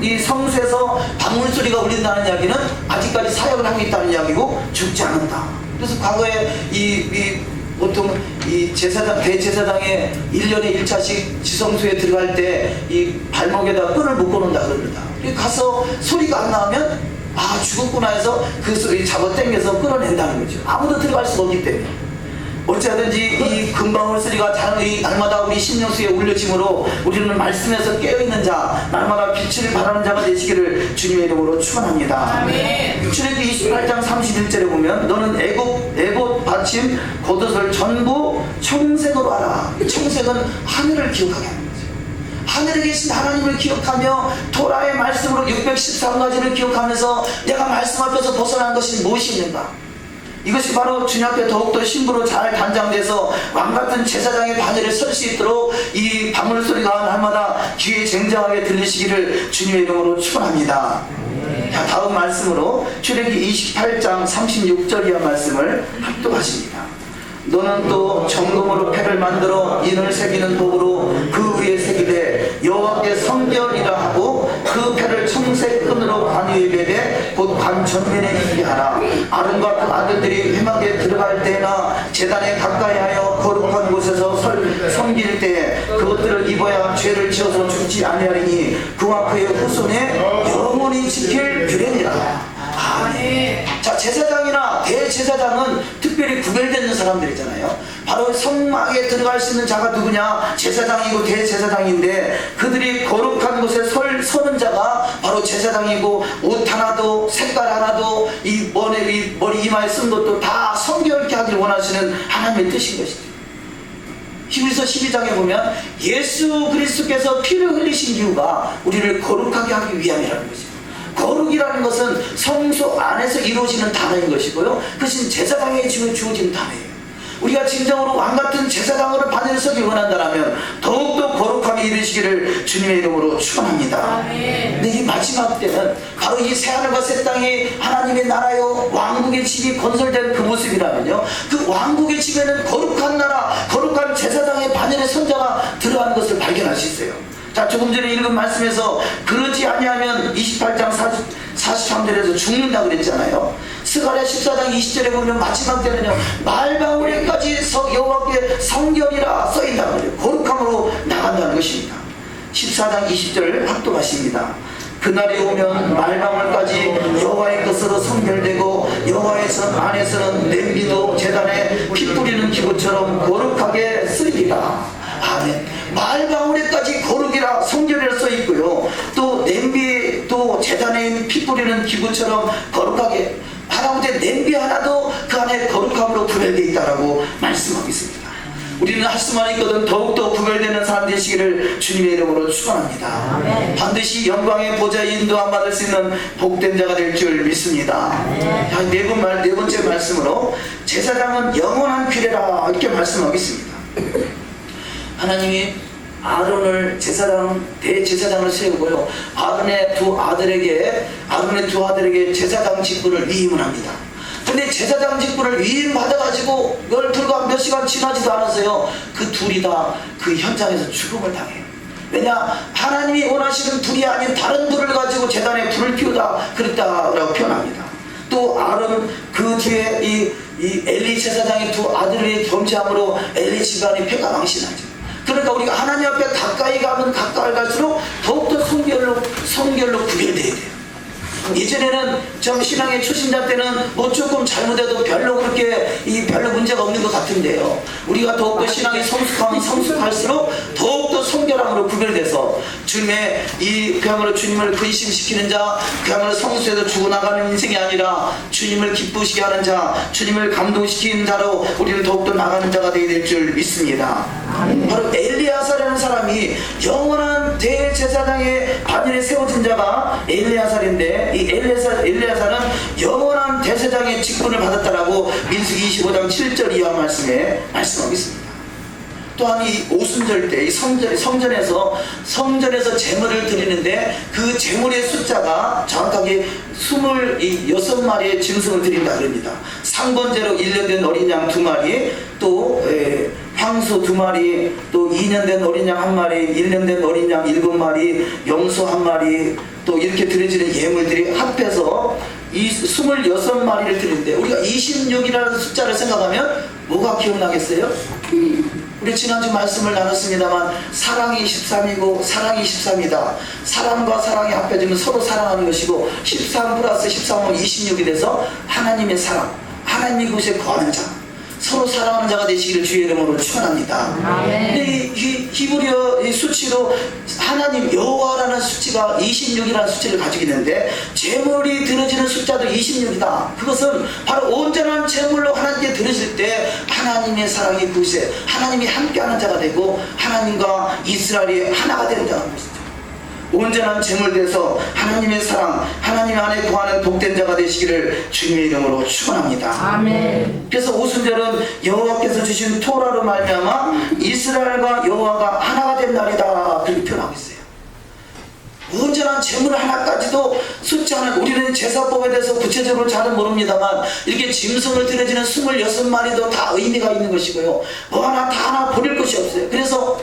이 성소에서 방울 소리가 울린다는 이야기는 아직까지 사역을 하고 있다는 이야기고, 죽지 않는다. 그래서 과거에 보통 이 대제사장의 1년에 1차씩 지성소에 들어갈 때 이 발목에다 끈을 묶어놓는다 그럽니다. 가서 소리가 안 나오면 죽었구나 해서 그 소리 잡아 당겨서 끌어낸다는 거죠. 아무도 들어갈 수가 없기 때문에. 어찌하든지 이 금방울 소리가 날마다 우리 심령수에 울려짐으로 우리는 말씀에서 깨어있는 자, 날마다 빛을 발하는 자가 되시기를 주님의 이름으로 축원합니다. 출애굽기 28장 31절에 보면, 너는 애굽 밭 아침 겉옷을 전부 청색으로 하라. 청색은 하늘을 기억하게 하는 거죠. 하늘에 계신 하나님을 기억하며 토라의 말씀으로 613가지를 기억하면서 내가 말씀 앞에서 벗어난 것이 무엇이 있는가. 이것이 바로 주님 앞에 더욱더 신부로 잘 단장돼서 왕같은 제사장의 바늘에 설 수 있도록 이 방울 소리가 날마다 귀에 쟁쟁하게 들리시기를 주님의 이름으로 축원합니다. 자, 다음 말씀으로 출애굽기 28장 36절 이하 말씀을 합독하십니다. 너는 또 정금으로 패를 만들어 인을 새기는 도구로 그 위에 새기되 여호와께 성결이라 하고 그 패를 청색 끈으로 관 위에 베되 곧 관 전면에 있게 하라. 아론과 그 아들들이 회막에 들어갈 때나 제단에 가까이 하여 거룩한 곳에서 섬길 때 그것들을 입어야 죄를 지어서 죽지 아니하리니 그와 그의 후손에 영원히 지킬 규례니라. 아멘. 자, 제사장이나 대제사장은 특별히 구별되는 사람들이잖아요. 바로 성막에 들어갈 수 있는 자가 누구냐? 제사장이고 대제사장인데 그들이 거룩한 곳에 서는 자가 바로 제사장이고 옷 하나도 색깔 하나도 이 머리 이마에 쓴 것도 다 성결케 하기를 원하시는 하나님의 뜻인 것이죠. 히브리서 12장에 보면 예수 그리스도께서 피를 흘리신 이유가 우리를 거룩하게 하기 위함이라는 것이죠. 거룩이라는 것은 성소 안에서 이루어지는 단어인 것이고요. 그것은 제사장에게 주어지는 단어예요. 우리가 진정으로 왕같은 제사장으로 바늘을 서기 원한다면 더욱더 거룩함에 이르시기를 주님의 이름으로 축원합니다. 근데 이 마지막 때는 바로 이 새하늘과 새 땅이 하나님의 나라요 왕국의 집이 건설된 그 모습이라면요, 그 왕국의 집에는 거룩한 나라, 거룩한 제사장의 바늘의 선자가 들어가는 것을 발견할 수 있어요. 자, 조금 전에 읽은 말씀에서 그러지 아니하면 28장 43절에서 죽는다 그랬잖아요. 스가랴 14장 20절에 보면 마지막 때는요, 말방울에까지 여호와께 성결이라 써있다고 그래요. 거룩함으로 나간다는 것입니다. 14장 20절 합독하십니다. 그날이 오면 말방울까지 여호와의 것으로 성결되고 여호와의 성 안에서는 냄비도 제단에 피 뿌리는 기구처럼 거룩하게 쓰리라. 아멘. 말방울에까지 거룩이라 성결이라 써 있고요. 또 냄비 또 제단에 있는 피 뿌리는 기구처럼 거룩하게 하나님의 냄비 하나도 그 안에 거룩함으로 구별되어 있다라고 말씀하고 있습니다. 우리는 할 수만 있거든 더욱더 구별되는 사람 되시기를 주님의 이름으로 축원합니다. 반드시 영광의 보좌에 인도함 받을 수 있는 복된 자가 될 줄 믿습니다. 자, 네 번째 말씀으로 제사장은 영원한 규례라 이렇게 말씀하고 있습니다. 하나님이 아론을 대제사장을 세우고요, 아론의 두 아들에게 제사장 직분을 위임을 합니다. 근데 제사장 직분을 위임받아가지고 불과 몇 시간 지나지도 않았어요. 그 둘이 다 그 현장에서 죽음을 당해요. 왜냐? 하나님이 원하시는 불이 아닌 다른 불을 가지고 제단에 불을 피우다 그랬다라고 표현합니다. 또 아론 그 뒤에 이 엘리 제사장의 두 아들의 범죄함으로 엘리 집안이 패가망신하죠. 그러니까 우리가 하나님 앞에 가까이 가면 가까이 갈수록 더욱더 성결로 구별되어야 돼요. 예전에는 좀 신앙의 초신자 때는 뭐 조금 잘못해도 별로 문제가 없는 것 같은데요, 우리가 더욱더 신앙이 성숙하면 성숙할수록 더욱더 성결함으로 구별돼서 그야말로 주님을 근심시키는 자, 그야말로 성수에서 죽어나가는 인생이 아니라 주님을 기쁘시게 하는 자, 주님을 감동시키는 자로 우리는 더욱더 나가는 자가 되어야 될 줄 믿습니다. 바로 엘리야사라는 사람이 영원한 대제사장의 반열에 세워진 자가 엘리야사인데, 이 엘리야사는 영원한 대제사장의 직분을 받았다라고 민수기 25장 7절 이하 말씀에 말씀하고 있습니다. 또한 이 오순절 때 이 성전에서 제물을 드리는데 그 제물의 숫자가 정확하게 26마리의 짐승을 드린다 그럽니다. 상번제로 1년 된 어린 양 2마리, 또 황소 2마리, 또 2년 된 어린 양 1마리, 1년 된 어린 양 7마리, 염소 1마리, 또 이렇게 드려지는 예물들이 합해서 이 26마리를 드리는데, 우리가 26이라는 숫자를 생각하면 뭐가 기억나겠어요? 우리 지난주 말씀을 나눴습니다만 사랑이 13이고 사랑이 13이다. 사랑과 사랑이 합해지면 서로 사랑하는 것이고 13 플러스 13은 26이 돼서 하나님의 사랑, 하나님의 곳에 거하는 자, 서로 사랑하는 자가 되시기를 주의 이름으로 축원합니다. 근데 이 히브리어 이 수치로 하나님 여호와라는 제사라는 수치가 26이라는 수치를 가지고 있는데 제물이 드려지는 숫자도 26이다. 그것은 바로 온전한 제물로 하나님께 드려질 때 하나님의 사랑이 그곳에 하나님이 함께하는 자가 되고 하나님과 이스라엘이 하나가 된다는 것이죠. 온전한 제물돼서 하나님의 사랑, 하나님 안에 구하는 복된 자가 되시기를 주님의 이름으로 축원합니다. 아멘. 그래서 오순절은 여호와께서 주신 토라로 말미암아 이스라엘과 여호와가 하나가 된 날이다, 그렇게 표현하고 있어요. 온전한 제물 하나까지도 숫자는, 우리는 제사법에 대해서 구체적으로 잘은 모릅니다만 이렇게 짐승을 드려지는 26마리도 다 의미가 있는 것이고요, 뭐 하나 버릴 것이 없어요. 그래서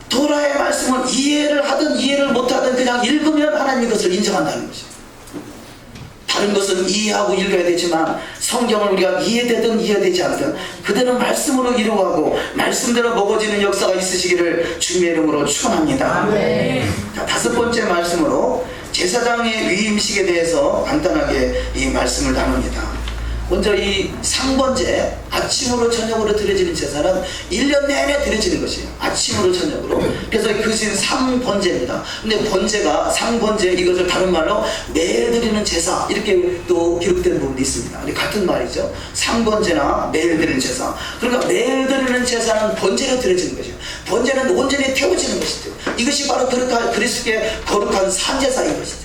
토라의 말씀은 이해를 하든 이해를 못하든 그냥 읽으면 하나님이 그것을 인정한다는 것이죠. 다른 것은 이해하고 읽어야 되지만 성경을 우리가 이해되든 이해되지 않든 그대로 말씀으로 이루어가고 말씀대로 먹어지는 역사가 있으시기를 주님의 이름으로 축원합니다. 아멘. 자, 5번째 말씀으로 제사장의 위임식에 대해서 간단하게 이 말씀을 나눕니다. 먼저 이 상번제, 아침으로 저녁으로 드려지는 제사는 1년 내내 드려지는 것이에요. 아침으로 저녁으로. 그래서 그것이 상번제입니다. 근데 번제가, 상번제, 이것을 다른 말로 매일 드리는 제사, 이렇게 또 기록된 부분이 있습니다. 같은 말이죠. 상번제나 매일 드리는 제사. 그러니까 매일 드리는 제사는 번제로 드려지는 것이에요. 번제는 온전히 태워지는 것이죠. 이것이 바로 그리스도의 거룩한 산제사인 것이죠.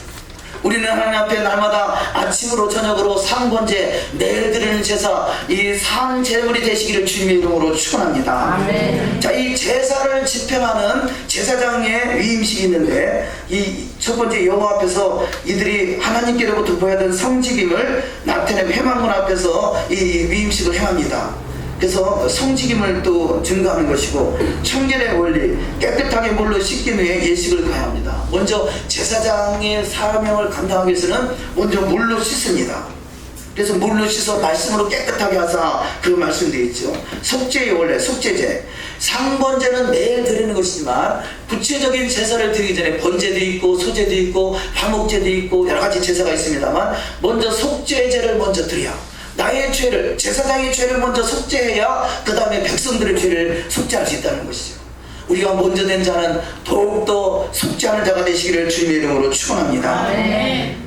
우리는 하나님 앞에 날마다 아침으로 저녁으로 상번제, 매일 드리는 제사, 이 상제물이 되시기를 주님의 이름으로 축원합니다. 아멘. 자, 이 제사를 집행하는 제사장의 위임식이 있는데 이 첫 번째 여호와 앞에서 이들이 하나님께로부터 보여야 되는 성직임을 나타내고 회막문 앞에서 이 위임식을 행합니다. 그래서 성직임을 또 증거하는 것이고, 청결의 원리, 깨끗하게 물로 씻긴 후에 예식을 가야 합니다. 먼저 제사장의 사명을 감당하기 위해서는 먼저 물로 씻습니다. 그래서 물로 씻어 말씀으로 깨끗하게 하사, 그 말씀되어 있죠. 속죄의 원래, 속죄제. 상번제는 매일 드리는 것이지만 구체적인 제사를 드리기 전에 번제도 있고 소제도 있고 화목제도 있고 여러 가지 제사가 있습니다만 먼저 속죄제를 먼저 드려야, 나의 죄를, 제사장의 죄를 먼저 속죄해야 그 다음에 백성들의 죄를 속죄할 수 있다는 것이죠. 우리가 먼저 된 자는 더욱더 속죄하는 자가 되시기를 주님의 이름으로 축원합니다.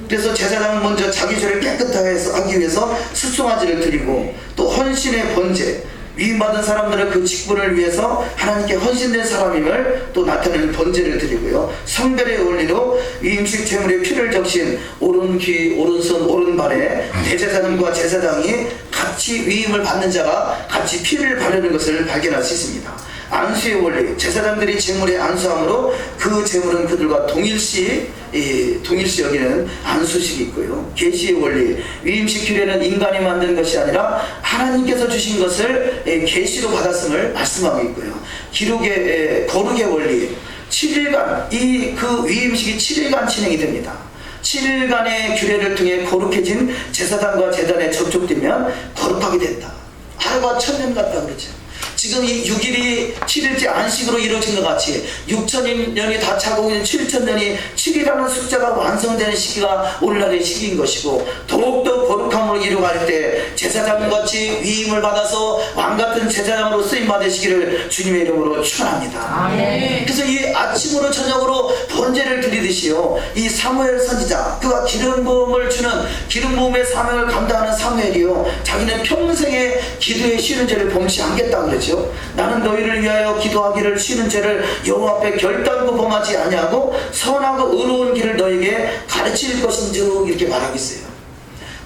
그래서 제사장은 먼저 자기 죄를 깨끗하게 하기 위해서 숫송아지를 드리고, 또 헌신의 번제, 위임받은 사람들은 그 직분을 위해서 하나님께 헌신된 사람임을 또 나타내는 번제를 드리고요, 성별의 원리로 위임식 제물의 피를 적신 오른귀, 오른손, 오른발에 대제사장과 제사장이 같이 위임을 받는 자가 같이 피를 바르는 것을 발견할 수 있습니다. 안수의 원리, 제사장들이 제물에 안수함으로 그 제물은 그들과 동일시 여기는 안수식이 있고요. 계시의 원리, 위임식 규례는 인간이 만든 것이 아니라 하나님께서 주신 것을 계시로 받았음을 말씀하고 있고요. 기록의 거룩의 원리, 7일간 그 위임식이 7일간 진행이 됩니다. 7일간의 규례를 통해 거룩해진 제사장과 제단에 접촉되면 거룩하게 된다. 하루가 천년 같다 그러죠. 지금 이 6일이 7일째 안식으로 이루어진 것 같이 6,000년이 다 차고 있는 7,000년이 7이라는 숫자가 완성되는 시기가 오늘날의 시기인 것이고, 더욱더 거룩함으로 이루어갈 때 제사장같이 위임을 받아서 왕같은 제사장으로 쓰임받으시기를 주님의 이름으로 축원합니다. 아멘. 그래서 이 아침으로 저녁으로 번제를 드리듯이요, 이 사무엘 선지자, 그가 기름 부음을 주는, 기름 부음의 사명을 감당하는 사무엘이요, 자기는 평생의 기도에 쉬는 죄를 범치 않겠다 그랬죠. 나는 너희를 위하여 기도하기를 쉬는 죄를 여호와 앞에 결단코 범하지 아니하고 선하고 의로운 길을 너에게 가르칠 것인즉, 이렇게 말하고 있어요.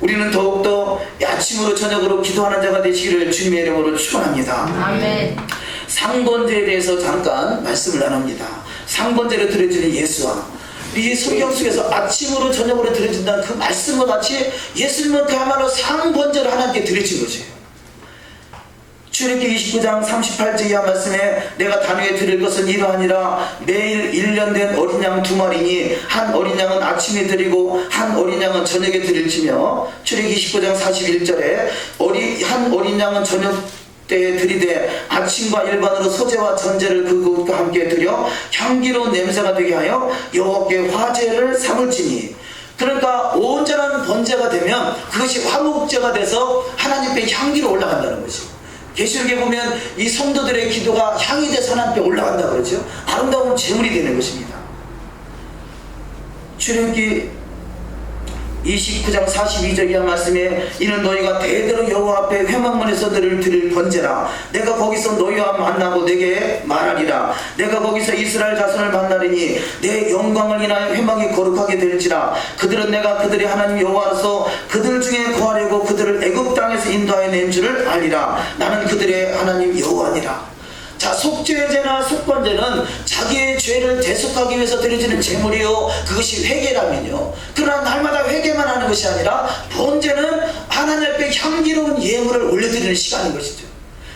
우리는 더욱더 아침으로 저녁으로 기도하는 자가 되시기를 주님의 이름으로 축원합니다. 아멘. 상번제에 대해서 잠깐 말씀을 나눕니다. 상번제를 드려지는 예수와 이 성경 속에서 아침으로 저녁으로 드려진다는 그 말씀과 같이 예수님은 그야말로 상번제를 하나님께 드려진 거죠. 출애굽기 29장 38절 이하 말씀에 내가 단위에 드릴 것은 이러하니라, 매일 1년 된 어린 양 2마리니 한 어린 양은 아침에 드리고 한 어린 양은 저녁에 드릴지며, 출애굽기 29장 41절에 한 어린 양은 저녁 때에 드리되 아침과 일반으로 소제와 전제를 그것과 함께 드려 향기로운 냄새가 되게 하여 여호와께 화제를 삼을지니. 그러니까 온전한 번제가 되면 그것이 화목제가 돼서 하나님께 향기로 올라간다는 것이죠. 계시록에 보면 이 성도들의 기도가 향이 돼서 하나님께 올라간다 그러죠. 아름다운 제물이 되는 것입니다. 출애굽기 29장 42절 이하 말씀에 이는 너희가 대대로 여호와 앞에 회막문에서 너를 드릴 번제라. 내가 거기서 너희와 만나고 내게 말하리라. 내가 거기서 이스라엘 자손을 만나리니 내 영광을 인하여 회막이 거룩하게 될지라. 그들은 내가 그들의 하나님 여호와로서 그들 중에 거하려고 그들을 애굽 땅에서 인도하여 낸 줄을 알리라. 나는 그들의 하나님 여호와니라. 자, 속죄제나 속번제는 자기의 죄를 대속하기 위해서 드려지는 제물이요, 그것이 회개라면요. 그러나 날마다 회개만 하는 것이 아니라 번제는 하나님 앞에 향기로운 예물을 올려드리는 시간인 것이죠.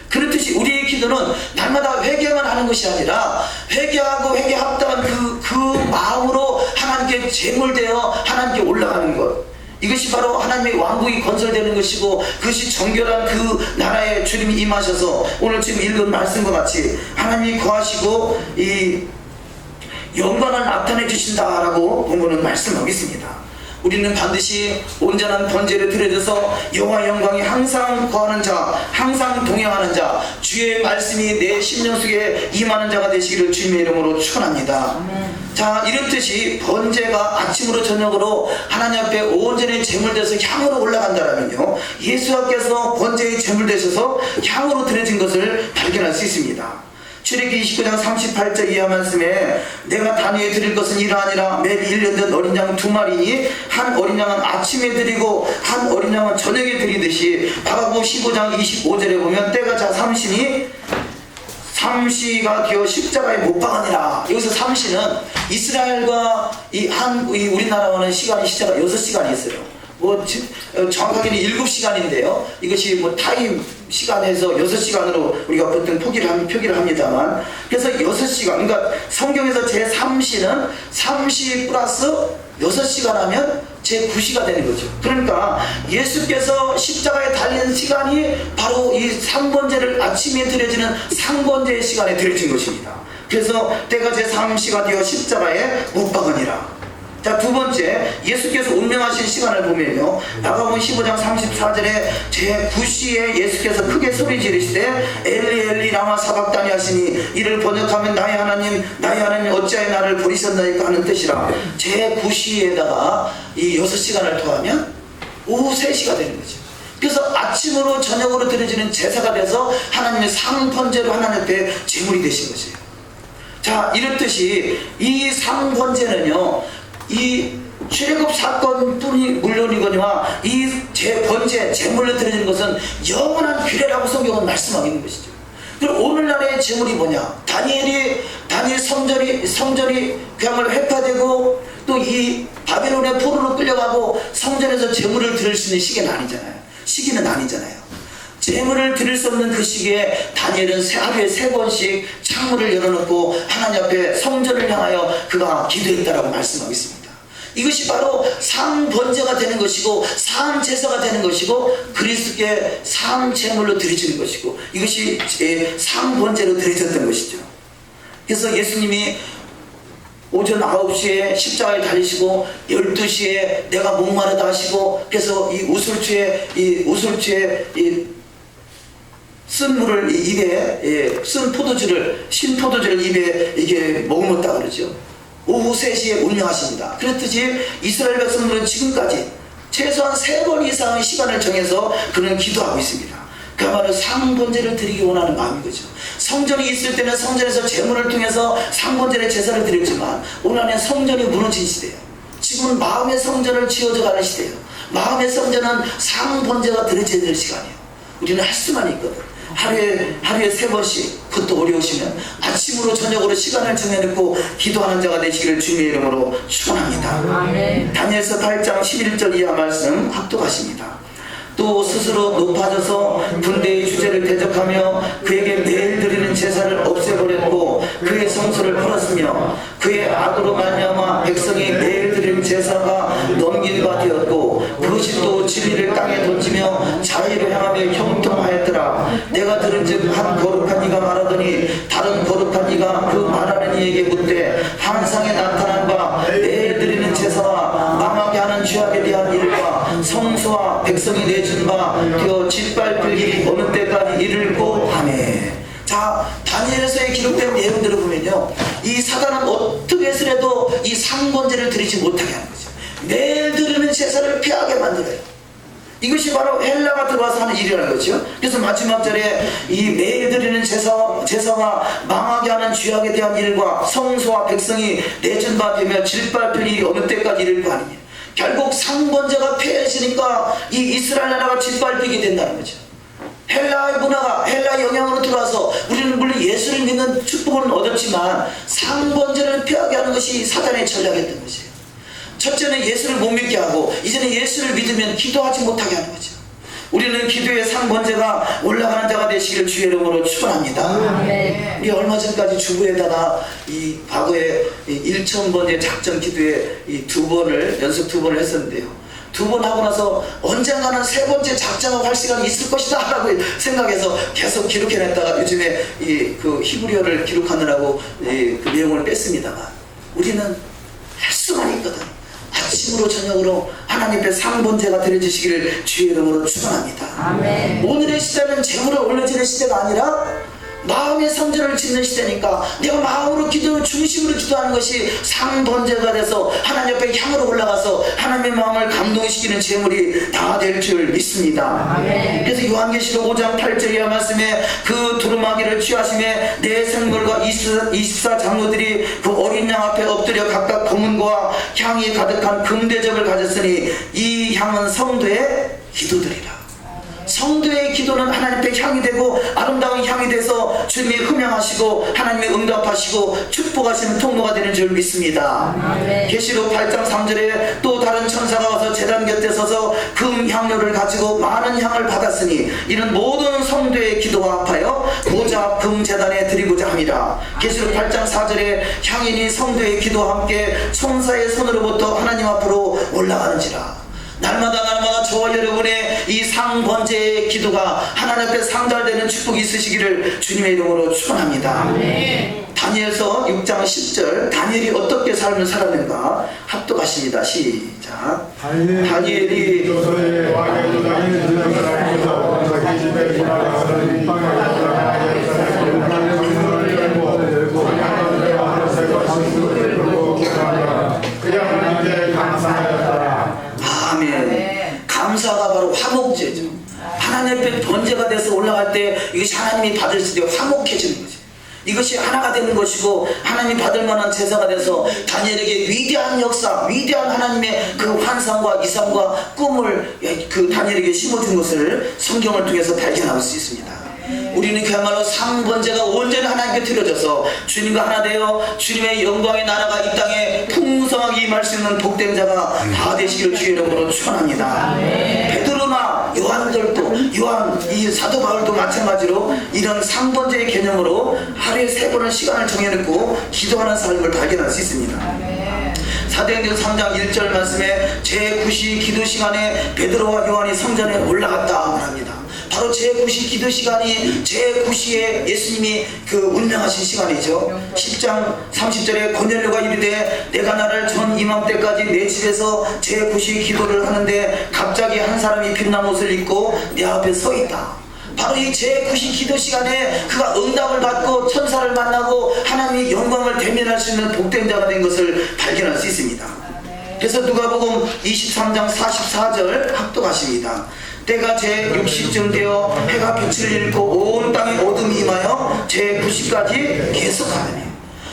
그렇듯이 우리의 기도는 날마다 회개만 하는 것이 아니라 회개하고 회개 합당한 그 마음으로 하나님께 제물되어 하나님께 올라가는 것, 이것이 바로 하나님의 왕국이 건설되는 것이고, 그것이 정결한 그 나라에 주님이 임하셔서 오늘 지금 읽은 말씀과 같이 하나님이 거하시고 이 영광을 나타내 주신다라고 본문은 말씀하고 있습니다. 우리는 반드시 온전한 번제를 드려져서 여호와 영광이 항상 거하는 자, 항상 동행하는 자, 주의 말씀이 내 심령 속에 임하는 자가 되시기를 주님의 이름으로 축원합니다. 자, 이렇듯이 번제가 아침으로 저녁으로 하나님 앞에 온전히 제물돼서 향으로 올라간다라면요, 예수께서 번제의 제물 되셔서 향으로 드려진 것을 발견할 수 있습니다. 출애굽기 29장 38절 이하 말씀에 내가 단위에 드릴 것은 이러하니라. 매일 1년 된 어린 양 2마리니 한 어린 양은 아침에 드리고 한 어린 양은 저녁에 드리듯이. 마가복음 15장 25절에 보면 때가 자 삼시니 삼시가 되어 십자가에 못 박으니라. 여기서 삼시는 이스라엘과 이 우리나라와는 시간이 시차가 6시간이 있어요. 정확하게는 7시간인데요. 이것이 타임 시간에서 6시간으로 우리가 보통 표기를 합니다만, 그래서 6시간, 그러니까 성경에서 제3시는 3시 플러스 6시간 하면 제9시가 되는 거죠. 그러니까 예수께서 십자가에 달리는 시간이 바로 이 상번제를 아침에 드려지는 상번제의 시간에 드려진 것입니다. 그래서 때가 제3시가 되어 십자가에 못 박으니라. 자, 두 번째, 예수께서 운명하신 시간을 보면요, 마가복음 15장 34절에 제9시에 예수께서 크게 소리 지르시되 엘리 엘리 라마 사박다니 하시니, 이를 번역하면 나의 하나님 어찌하여 나를 버리셨나이까 하는 뜻이라. 제9시에다가 이 6시간을 더하면 오후 3시가 되는 거죠. 그래서 아침으로 저녁으로 드려지는 제사가 돼서 하나님의 상번제로 하나님 앞에 제물이 되신 것이에요. 자, 이렇듯이 이 상번제는요, 이 출애굽 사건뿐이 물론이거니와 이 번제, 제물로 드려지는 것은 영원한 규례라고 성경은 말씀하고 있는 것이죠. 그리고 오늘날의 제물이 뭐냐? 다니엘 성전이 그야말로 회파되고 또 이 바벨론의 포로로 끌려가고 성전에서 제물을 드릴 수 있는 시기는 아니잖아요. 제물을 드릴 수 없는 그 시기에 다니엘은 하루에 3번씩 창문을 열어놓고 하나님 앞에 성전을 향하여 그가 기도했다라고 말씀하고 있습니다. 이것이 바로 상번제가 되는 것이고 상제사가 되는 것이고 그리스도께 상제물로 드려지는 것이고, 이것이 상번제로 드려졌던 것이죠. 그래서 예수님이 오전 9시에 십자가에 달리시고 12시에 내가 목마르다 하시고, 그래서 이 우슬주에 쓴 물을 입에, 쓴 신포도주를 입에 이게 머금었다 그러죠. 오후 3시에 운명하십니다. 그렇듯이 이스라엘 백성들은 지금까지 최소한 3번 이상의 시간을 정해서 그는 기도하고 있습니다. 그야말로 상번제를 드리기 원하는 마음인 거죠. 성전이 있을 때는 성전에서 제물을 통해서 상번제의 제사를 드렸지만, 오늘날은 성전이 무너진 시대예요. 지금은 마음의 성전을 지어져 가는 시대예요. 마음의 성전은 상번제가 드려져야 될 시간이에요. 우리는 할 수만 있거든. 하루에 3번씩, 그것도 어려우시면 아침으로 저녁으로 시간을 정해놓고 기도하는 자가 되시기를 주님의 이름으로 축원합니다. 다니엘서 8장 11절 이하 말씀 합독하십니다. 또 스스로 높아져서 군대의 주제를 대적하며 그에게 매일 드리는 제사를 없애버렸고 그의 성소를 풀었으며 그의 악으로 말미암아 백성이 매일 드리는 제사가 넘긴 바 되었고, 그것이 또 진리를 땅에 던지며 자의를 향하며 형통하였더라. 내가 들은즉 한 거룩한 이가 말하더니 다른 거룩한 이가 그 말하는 이에게 묻되, 환상에 나타난 바 매일 드리는 제사와 망하게 하는 죄악에 대한 일과 성소와 백성이 내준 바 되어 짓밟힐 일이 어느 때까지 이르고 하네. 자, 다니엘서에 기록된 내용들을 보면요, 이 사단은 어떻게 예술에도 이 상번제를 드리지 못하게 하는 거죠. 매일 드리는 제사를 피하게 만들어요. 이것이 바로 헬라가 들어와서 하는 일이라는 거죠. 그래서 마지막 절에 이 매일 드리는 제사와 망하게 하는 죄악에 대한 일과 성소와 백성이 내준 바 되며 질밟힐 일이 어느 때까지 이를 거 아니냐. 결국 상번제가 폐해지니까 이 이스라엘 나라가 짓밟히게 된다는 거죠. 헬라의 문화가 헬라의 영향으로 들어와서 우리는 물론 예수를 믿는 축복은 얻었지만 상번제를 폐하게 하는 것이 사단의 전략이었던 거죠. 첫째는 예수를 못 믿게 하고 이제는 예수를 믿으면 기도하지 못하게 하는 거죠. 우리는 기도의 상번제가 올라가는 자가 되시기를 주의 이름으로 축원합니다. 우리 얼마 전까지 주부에다가 이 과거에 1,000번째 작전 기도에 이 연속 두 번을 했었는데요. 두 번 하고 나서 언젠가는 세 번째 작정하고 할 시간이 있을 것이다 라고 생각해서 계속 기록해냈다가 요즘에 그 히브리어를 기록하느라고 그 내용을 뺐습니다만 우리는 할 수만 있거든. 아침으로 저녁으로 하나님 앞에 상번제가 드려지시기를 주의 이름으로 축원합니다. 아멘. 오늘의 시대는 재물을 올려지는 시대가 아니라 마음의 성전을 짓는 시대니까 내가 마음으로 기도를 중심으로 기도하는 것이 상번제가 돼서 하나님 앞에 향으로 올라가서 하나님의 마음을 감동시키는 제물이 다 될 줄 믿습니다. 아멘. 그래서 요한계시록 5장 8절의 말씀에 그 두루마기를 취하심에 내 생물과 24장로들이 그 어린 양 앞에 엎드려 각각 검은고와 향이 가득한 금대접을 가졌으니 이 향은 성도의 기도들이라. 성도의 기도는 하나님 앞에 향이 되고 아름다운 향이 돼서 주님이 흠양하시고 하나님의 응답하시고 축복하시는 통로가 되는 줄 믿습니다. 계시록 8장 3절에 또 다른 천사가 와서 제단 곁에 서서 금 향료를 가지고 많은 향을 받았으니 이는 모든 성도의 기도와 합하여 보좌 금 제단에 드리고자 함이라. 계시록 8장 4절에 향인이 성도의 기도와 함께 천사의 손으로부터 하나님 앞으로 올라가는지라. 날마다 저와 여러분의 이 상번제의 기도가 하나님 앞에 상달되는 축복이 있으시기를 주님의 이름으로 축원합니다. 다니엘서 6장 10절 다니엘이 어떻게 삶을 살았는가 합독하십니다. 시작. 다니엘이 조서의 왕의 주장이 주장을 기집의 문화가 하는 방에 감사가 바로 화목제죠. 하나님 앞에 번제가 돼서 올라갈 때 이것이 하나님이 받으실 때 화목해지는 거죠. 이것이 하나가 되는 것이고 하나님이 받을 만한 제사가 돼서 다니엘에게 위대한 역사, 위대한 하나님의 그 환상과 이상과 꿈을 그 다니엘에게 심어준 것을 성경을 통해서 발견할 수 있습니다. 우리는 그야말로 상번제가 온전히 하나님께 드려져서 주님과 하나 되어 주님의 영광의 나라가 이 땅에 풍성하게 임할 수 있는 복된 자가 다 되시기를 주의 이름으로 축원합니다. 베드로나 요한들도 이 사도 바울도 마찬가지로 이런 상번제의 개념으로 하루에 3번의 시간을 정해놓고 기도하는 삶을 발견할 수 있습니다. 사도행전 3장 1절 말씀에 제9시 기도 시간에 베드로와 요한이 성전에 올라갔다 합니다. 바로 제9시 기도 시간이 제9시에 예수님이 그 운명하신 시간이죠. 10장 30절에 고넬료가 이르되 내가 나를 전 이맘때까지 내 집에서 제9시 기도를 하는데 갑자기 한 사람이 빛난 옷을 입고 내 앞에 서 있다. 바로 이 제9시 기도 시간에 그가 응답을 받고 천사를 만나고 하나님의 영광을 대면할 수 있는 복된 자가 된 것을 발견할 수 있습니다. 그래서 누가복음 23장 44절 합독하십니다. 때가 제60쯤 되어 해가 빛을 잃고 온 땅에 어둠이 임하여 제90까지 계속하더니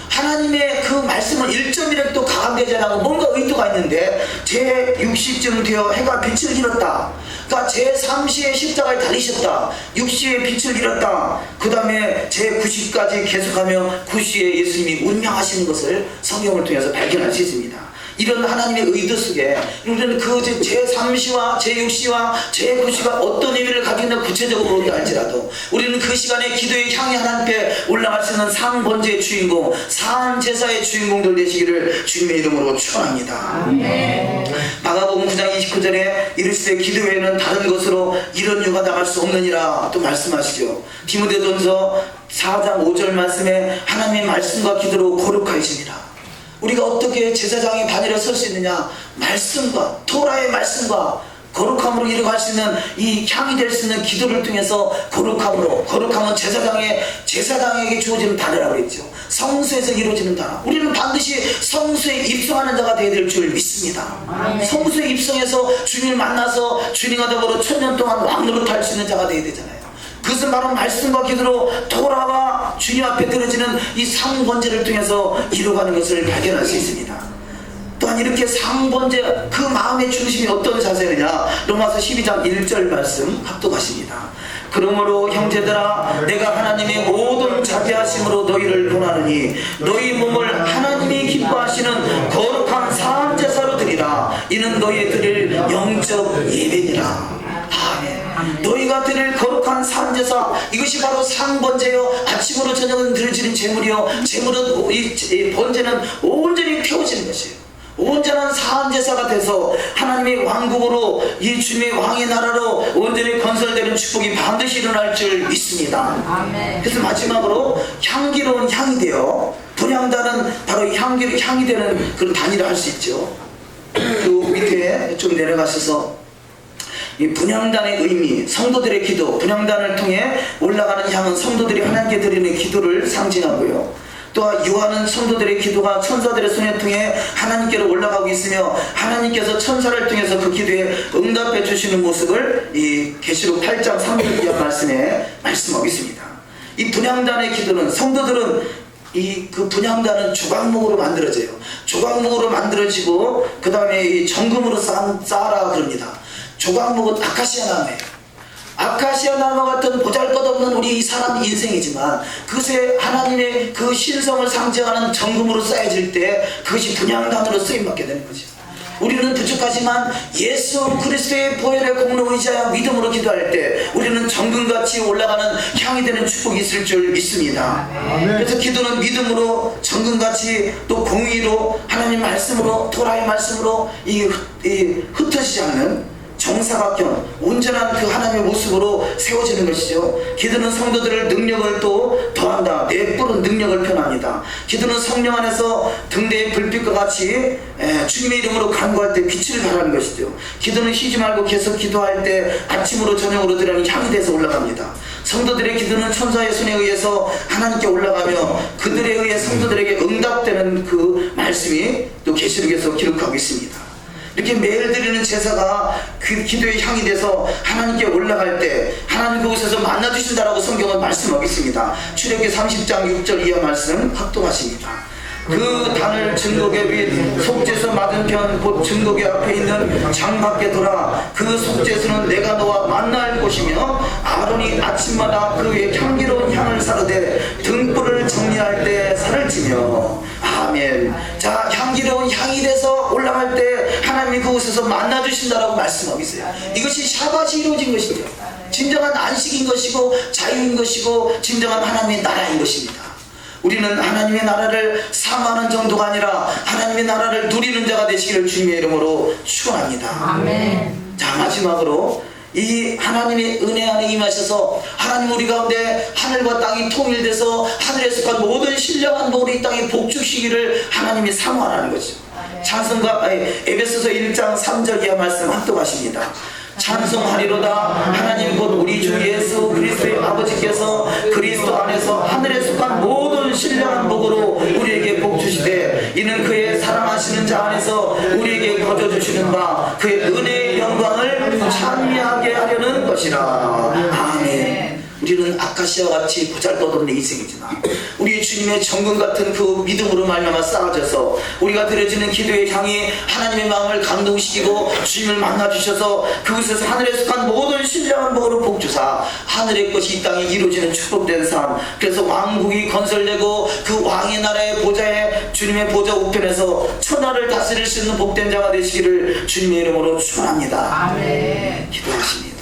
하나님의 그 말씀을 1점이라도 가감되지 않고 뭔가 의도가 있는데 제60쯤 되어 해가 빛을 잃었다. 그러니까 제3시에 십자가에 달리셨다. 6시에 빛을 잃었다. 그 다음에 제90까지 계속하며 9시에 예수님이 운명하시는 것을 성경을 통해서 발견할 수 있습니다. 이런 하나님의 의도 속에 우리는 그 제3시와 제6시와 제9시가 어떤 의미를 가지고 있는 구체적으로 모르지 알지라도 우리는 그 시간에 기도의 향이 하나님께 올라갈 수 있는 상번제의 주인공, 사안제사의 주인공들 되시기를 주님의 이름으로 축원합니다. 마가복음 9장 29절에 이르시되 기도 외에는 다른 것으로 이런 유가 나갈 수 없느니라 또 말씀하시죠. 디모데전서 4장 5절 말씀에 하나님의 말씀과 기도로 거룩하시니라. 우리가 어떻게 제사장의 반열에 설 수 있느냐? 말씀과 토라의 말씀과 거룩함으로 이루어갈 수 있는 이 향이 될 수 있는 기도를 통해서 거룩함은 제사장에게 주어지는 단어라고 그랬죠. 성수에서 이루어지는 나라. 우리는 반드시 성수에 입성하는 자가 되어야 될 줄 믿습니다. 성수에 입성해서 주님을 만나서 주님과 더불어 천년 동안 왕노릇 할 수 있는 자가 되어야 되잖아요. 그것은 바로 말씀과 기도로 돌아와 주님 앞에 드려지는 이 상번제를 통해서 이루어가는 것을 발견할 수 있습니다. 또한 이렇게 상번제, 그 마음의 중심이 어떤 자세느냐, 로마서 12장 1절 말씀 합독하십니다. 그러므로 형제들아, 내가 하나님의 모든 자비하심으로 너희를 권하느니 너희 몸을 하나님이 기뻐하시는 거룩한 사함제사로 드리라. 이는 너희 드릴 영적 예배니라. 아멘. 너희가 드릴 거룩한 산제사, 이것이 바로 상번제요, 아침으로 저녁은 드려지는 제물이요, 제물은 이 번제는 온전히 태워지는 것이에요. 온전한 사함제사가 돼서 하나님의 왕국으로, 이 주님의 왕의 나라로 온전히 건설되는 축복이 반드시 일어날 줄 믿습니다. 아멘. 그래서 마지막으로 향기로운 향이 되어, 분향단은 바로 향이 되는 그런 단위라 할 수 있죠. 그 밑에 좀 내려가셔서 이 분향단의 의미, 성도들의 기도, 분향단을 통해 올라가는 향은 성도들이 하나님께 드리는 기도를 상징하고요. 또한 요한은 성도들의 기도가 천사들의 손에 통해 하나님께로 올라가고 있으며 하나님께서 천사를 통해서 그 기도에 응답해 주시는 모습을 이 계시록 8장 3절 이하 말씀에 말씀하고 있습니다. 이 분향단의 기도는, 성도들은 그 분향단은 조각목으로 만들어져요. 조각목으로 만들어지고 그 다음에 이 정금으로 쌓아라 그럽니다. 조각목은 아카시아 나무예요. 아카시아 나무 같은 보잘것없는 우리 이 사람 인생이지만 그것에 하나님의 그 신성을 상징하는 정금으로 쌓여질 때 그것이 분향단으로 쓰임받게 되는 거죠. 우리는 부족하지만 예수 그리스도의 보혈의 공로 의지하여 믿음으로 기도할 때 우리는 정금같이 올라가는 향이 되는 축복이 있을 줄 믿습니다. 그래서 기도는 믿음으로, 정금같이, 또 공의로, 하나님 말씀으로, 토라의 말씀으로 흩어지지 않는 정사각형, 온전한 그 하나님의 모습으로 세워지는 것이죠. 기도는 성도들을 능력을 또 더한다. 내뿌른 능력을 표현합니다. 기도는 성령 안에서 등대의 불빛과 같이 주님의 이름으로 간구할 때 빛을 발하는 것이죠. 기도는 쉬지 말고 계속 기도할 때 아침으로 저녁으로 들어가는 향이 돼서 올라갑니다. 성도들의 기도는 천사의 손에 의해서 하나님께 올라가며 그들에 의해 성도들에게 응답되는 그 말씀이 또 계시록에서 기록하고 있습니다. 이렇게 매일 드리는 제사가 그 기도의 향이 돼서 하나님께 올라갈 때 하나님 그곳에서 만나주신다라고 성경은 말씀하고 있습니다. 출애굽기 30장 6절 이하 말씀 합독하십니다. 그 단을 증거궤 및 속죄소 맞은편 곧 증거궤 앞에 있는 장밖에 돌아 그 속죄소는 내가 너와 만날 곳이며 아론이 아침마다 그 위에 향기로운 향을 사르되 등불을 정리할 때 살을 찌며. 아멘. 자, 향기로운 향이 돼서 올라갈 때 하나님이 그곳에서 만나주신다라고 말씀하고 있어요. 이것이 샤밧이 이루어진 것이죠. 진정한 안식인 것이고 자유인 것이고 진정한 하나님의 나라인 것입니다. 우리는 하나님의 나라를 사모하는 정도가 아니라 하나님의 나라를 누리는 자가 되시기를 주님의 이름으로 축원합니다. 아멘. 자, 마지막으로 이 하나님의 은혜 안에 임하셔서 하나님 우리 가운데 하늘과 땅이 통일돼서 하늘에 속한 모든 신령한 모든 이 땅이 복주시기를 하나님이 사모하라는 거죠. 찬송가 에베소서 1장 3절 이하 말씀 합독하십니다. 찬송하리로다. 하나님 곧 우리 주 예수 그리스도의 아버지께서 그리스도 안에서 하늘에 속한 모든 신령한 복으로 우리에게 복 주시되 이는 그의 사랑하시는 자 안에서 우리에게 거저 주시는 바 그의 은혜의 영광을 찬미하게 하려는 것이라. 아멘. 우리는 아카시아 같이 보잘것없는 인생이지만 우리 주님의 정금 같은 그 믿음으로 말미암아 쌓아져서 우리가 드려지는 기도의 향이 하나님의 마음을 감동시키고 주님을 만나주셔서 그곳에서 하늘에 속한 모든 신령한 복으로 복주사 하늘의 것이 이 땅에 이루어지는 축복된 삶. 그래서 왕국이 건설되고 그 왕의 나라의 보좌에 주님의 보좌 우편에서 천하를 다스릴 수 있는 복된 자가 되시기를 주님의 이름으로 축원합니다. 아멘. 기도하십니다.